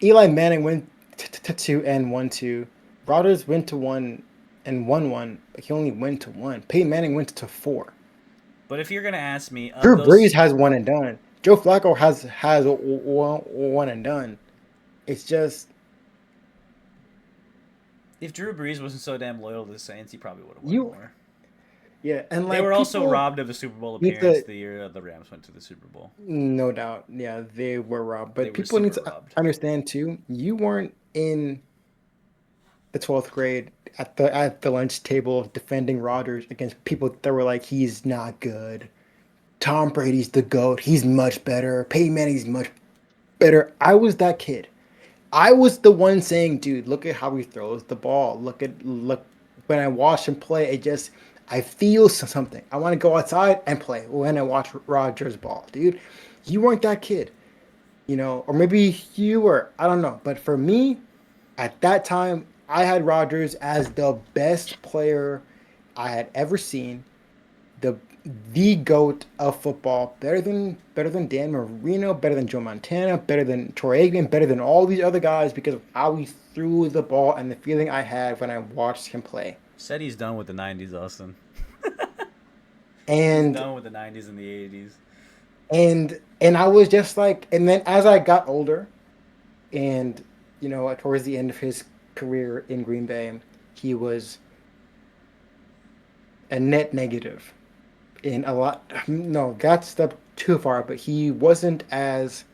Eli Manning went to 2 and won 2. Rodgers went to 1 and won 1, but he only went to 1. Peyton Manning went to 4. But if you're gonna ask me, of Drew Brees those, has 1 and done. Joe Flacco has one and done. It's just if Drew Brees wasn't so damn loyal to the Saints, he probably would have won you, more. yeah, and They like were also people robbed of the Super Bowl need appearance to, the year that the Rams went to the Super Bowl. no doubt, yeah, they were robbed. They But were people need super to robbed. understand too. You weren't in the 12th grade at the lunch table defending Rodgers against people that were like, he's not good. Tom Brady's the GOAT. He's much better. Peyton Manning's much better. I was that kid. I was the one saying, dude, look at how he throws the ball. Look when I watch him play, I feel something. I want to go outside and play when I watch Rodgers ball, dude. You weren't that kid, or maybe you were. I don't know. But for me, at that time, I had Rodgers as the best player I had ever seen, the the GOAT of football, better than Dan Marino, better than Joe Montana, better than Troy Aikman, better than all these other guys because of how he threw the ball and the feeling I had when I watched him play. Said he's done with the '90s, Austin. He's And done with the '90s and the '80s. and I was just like, and then as I got older, and towards the end of his career in Green Bay, he was a net negative in a lot. No, got step too far, but he wasn't as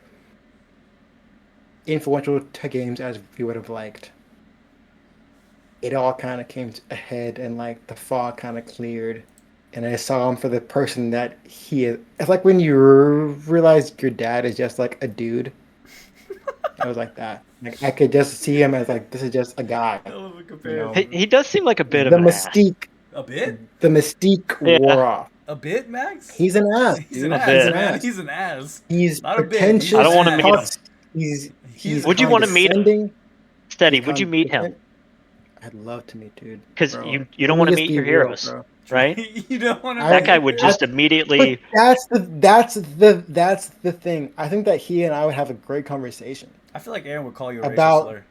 influential to games as we would have liked. It all kind of came to a head, and like the fog kind of cleared, and I saw him for the person that he is. It's like when you realize your dad is just like a dude. I was like that. Like I could just see him as like this is just a guy. Hell of a You comparison. know, He does seem like a bit of the an ass. mystique, A bit? the mystique Yeah. wore off. A bit, Max? He's an ass, He's dude. an A ass, bit. He's an man. ass. He's an ass. He's Not a bit. He's I an don't pretentious. want to meet him. ass. He's I don't want to meet him. condescending. Steady, He's would you meet him? condescending. I'd love to meet, dude. Because Bro, you let don't me want to just meet be your real, heroes, bro. right? You don't want to. I- That guy would just But immediately. that's the thing. I think that he and I would have a great conversation I feel like Aaron would call you a racist about. slur.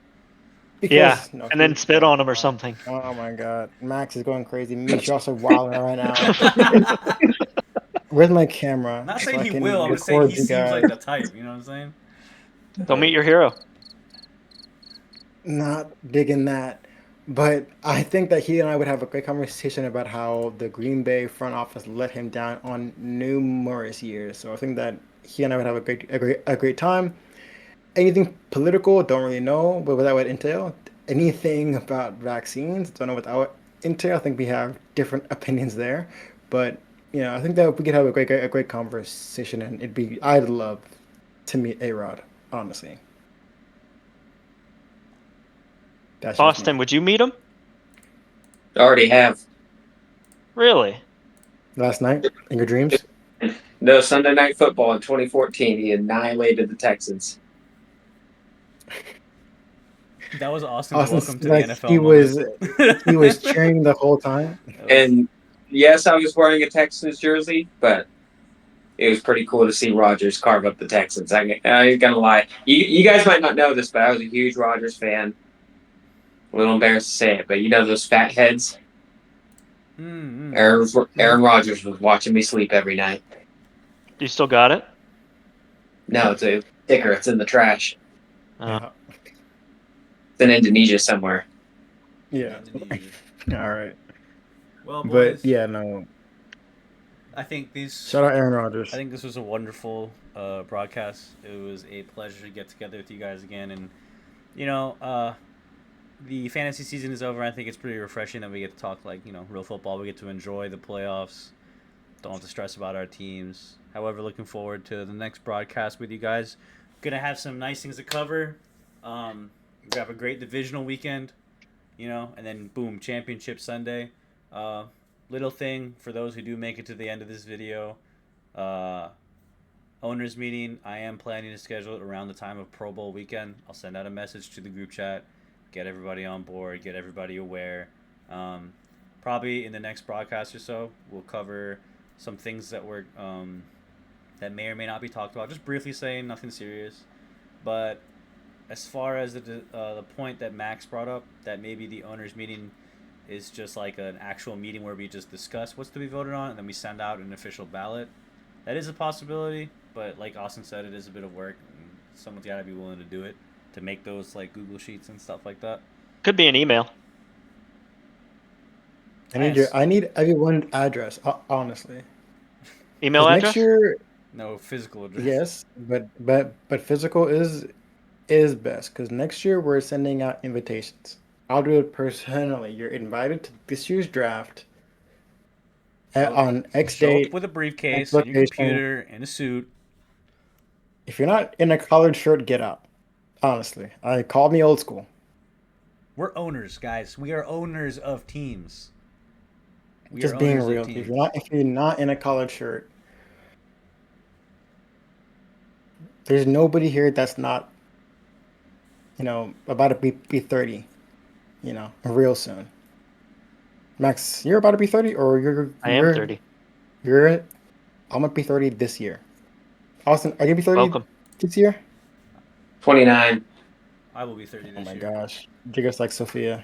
Because no, and then spit on him or something. Oh my God, Max is going crazy. Mish, you're also wilding right now. Where's my camera? I'm not so saying I he can will. I'm just saying record he you seems guys? like the type. You know what I'm saying? Don't meet your hero. Not digging that. But I think that he and I would have a great conversation about how the Green Bay front office let him down on numerous years. So I think that he and I would have a great time. Anything political, don't really know what that would entail. Anything about vaccines, don't know what that would entail. I think we have different opinions there. But I think that we could have a great conversation, and I'd love to meet A-Rod, honestly. That's just me. Austin, would you meet him? I already have. Really? Last night in your dreams? No, Sunday Night Football in 2014, he annihilated the Texans. That was Austin's Austin welcome seemed to the like NFL moment. he was cheering the whole time. And yes, I was wearing a Texans jersey, but it was pretty cool to see Rodgers carve up the Texans. I ain't gonna lie. You guys might not know this, but I was a huge Rodgers fan. A little embarrassed to say it, but you know those fat heads? Aaron Rodgers was watching me sleep every night. You still got it? No, it's a sticker. It's in the trash. Yeah. It's in Indonesia somewhere. Yeah. Indonesia. All right. Well, But boys, yeah, no. I think these. Shout out Aaron I Rodgers. think this was a wonderful broadcast. It was a pleasure to get together with you guys again, and the fantasy season is over. I think it's pretty refreshing that we get to talk real football. We get to enjoy the playoffs. Don't have to stress about our teams. However, looking forward to the next broadcast with you guys. Gonna have some nice things to cover. We have a great divisional weekend, and then boom, championship Sunday. Little thing for those who do make it to the end of this video. Owners meeting. I am planning to schedule it around the time of Pro Bowl weekend. I'll send out a message to the group chat, get everybody on board, get everybody aware. Probably in the next broadcast or so, we'll cover some things that that may or may not be talked about. Just briefly saying, nothing serious. But as far as the point that Max brought up, that maybe the owners meeting is just like an actual meeting where we just discuss what's to be voted on and then we send out an official ballot. That is a possibility, but like Austin said, it is a bit of work. And someone's got to be willing to do it to make those like Google Sheets and stuff like that. Could be an email. I need everyone's address, honestly. Email 'Cause address? next year, No physical address. yes, but physical is best because next year we're sending out invitations. I'll do it personally. You're invited to this year's draft on X Show date, up with a briefcase X and your location. computer and a suit. If you're not in a collared shirt, get out. Honestly, call me old school. We're owners, guys. We are owners of teams. We Just are being owners of real. teams. If you're not in a collared shirt, there's nobody here that's not, about to be 30, real soon. Max, you're about to be 30, or I am 30. I'm gonna be 30 this year. Austin, are you gonna be 30 Welcome. this year? 29. I will be 30 Oh this my year. gosh, you're just like Sophia.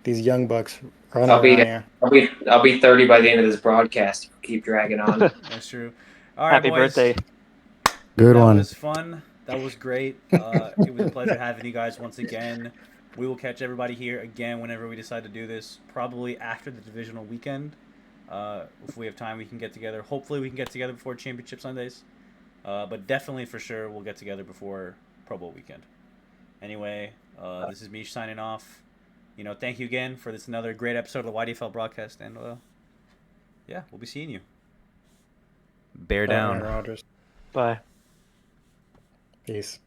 These young bucks running I'll be around here. I'll be 30 by the end of this broadcast. Keep dragging on. That's true. All right, Happy boys. birthday. Good That one. was fun. That was great. It was a pleasure having you guys once again. We will catch everybody here again whenever we decide to do this. Probably after the divisional weekend. If we have time, we can get together. Hopefully, we can get together before Championship Sundays. But definitely, for sure, we'll get together before Pro Bowl weekend. Anyway, this is Mish signing off. Thank you again for this another great episode of the YDFL broadcast. And, yeah, we'll be seeing you. Bear down. Rodgers. Bye. Peace.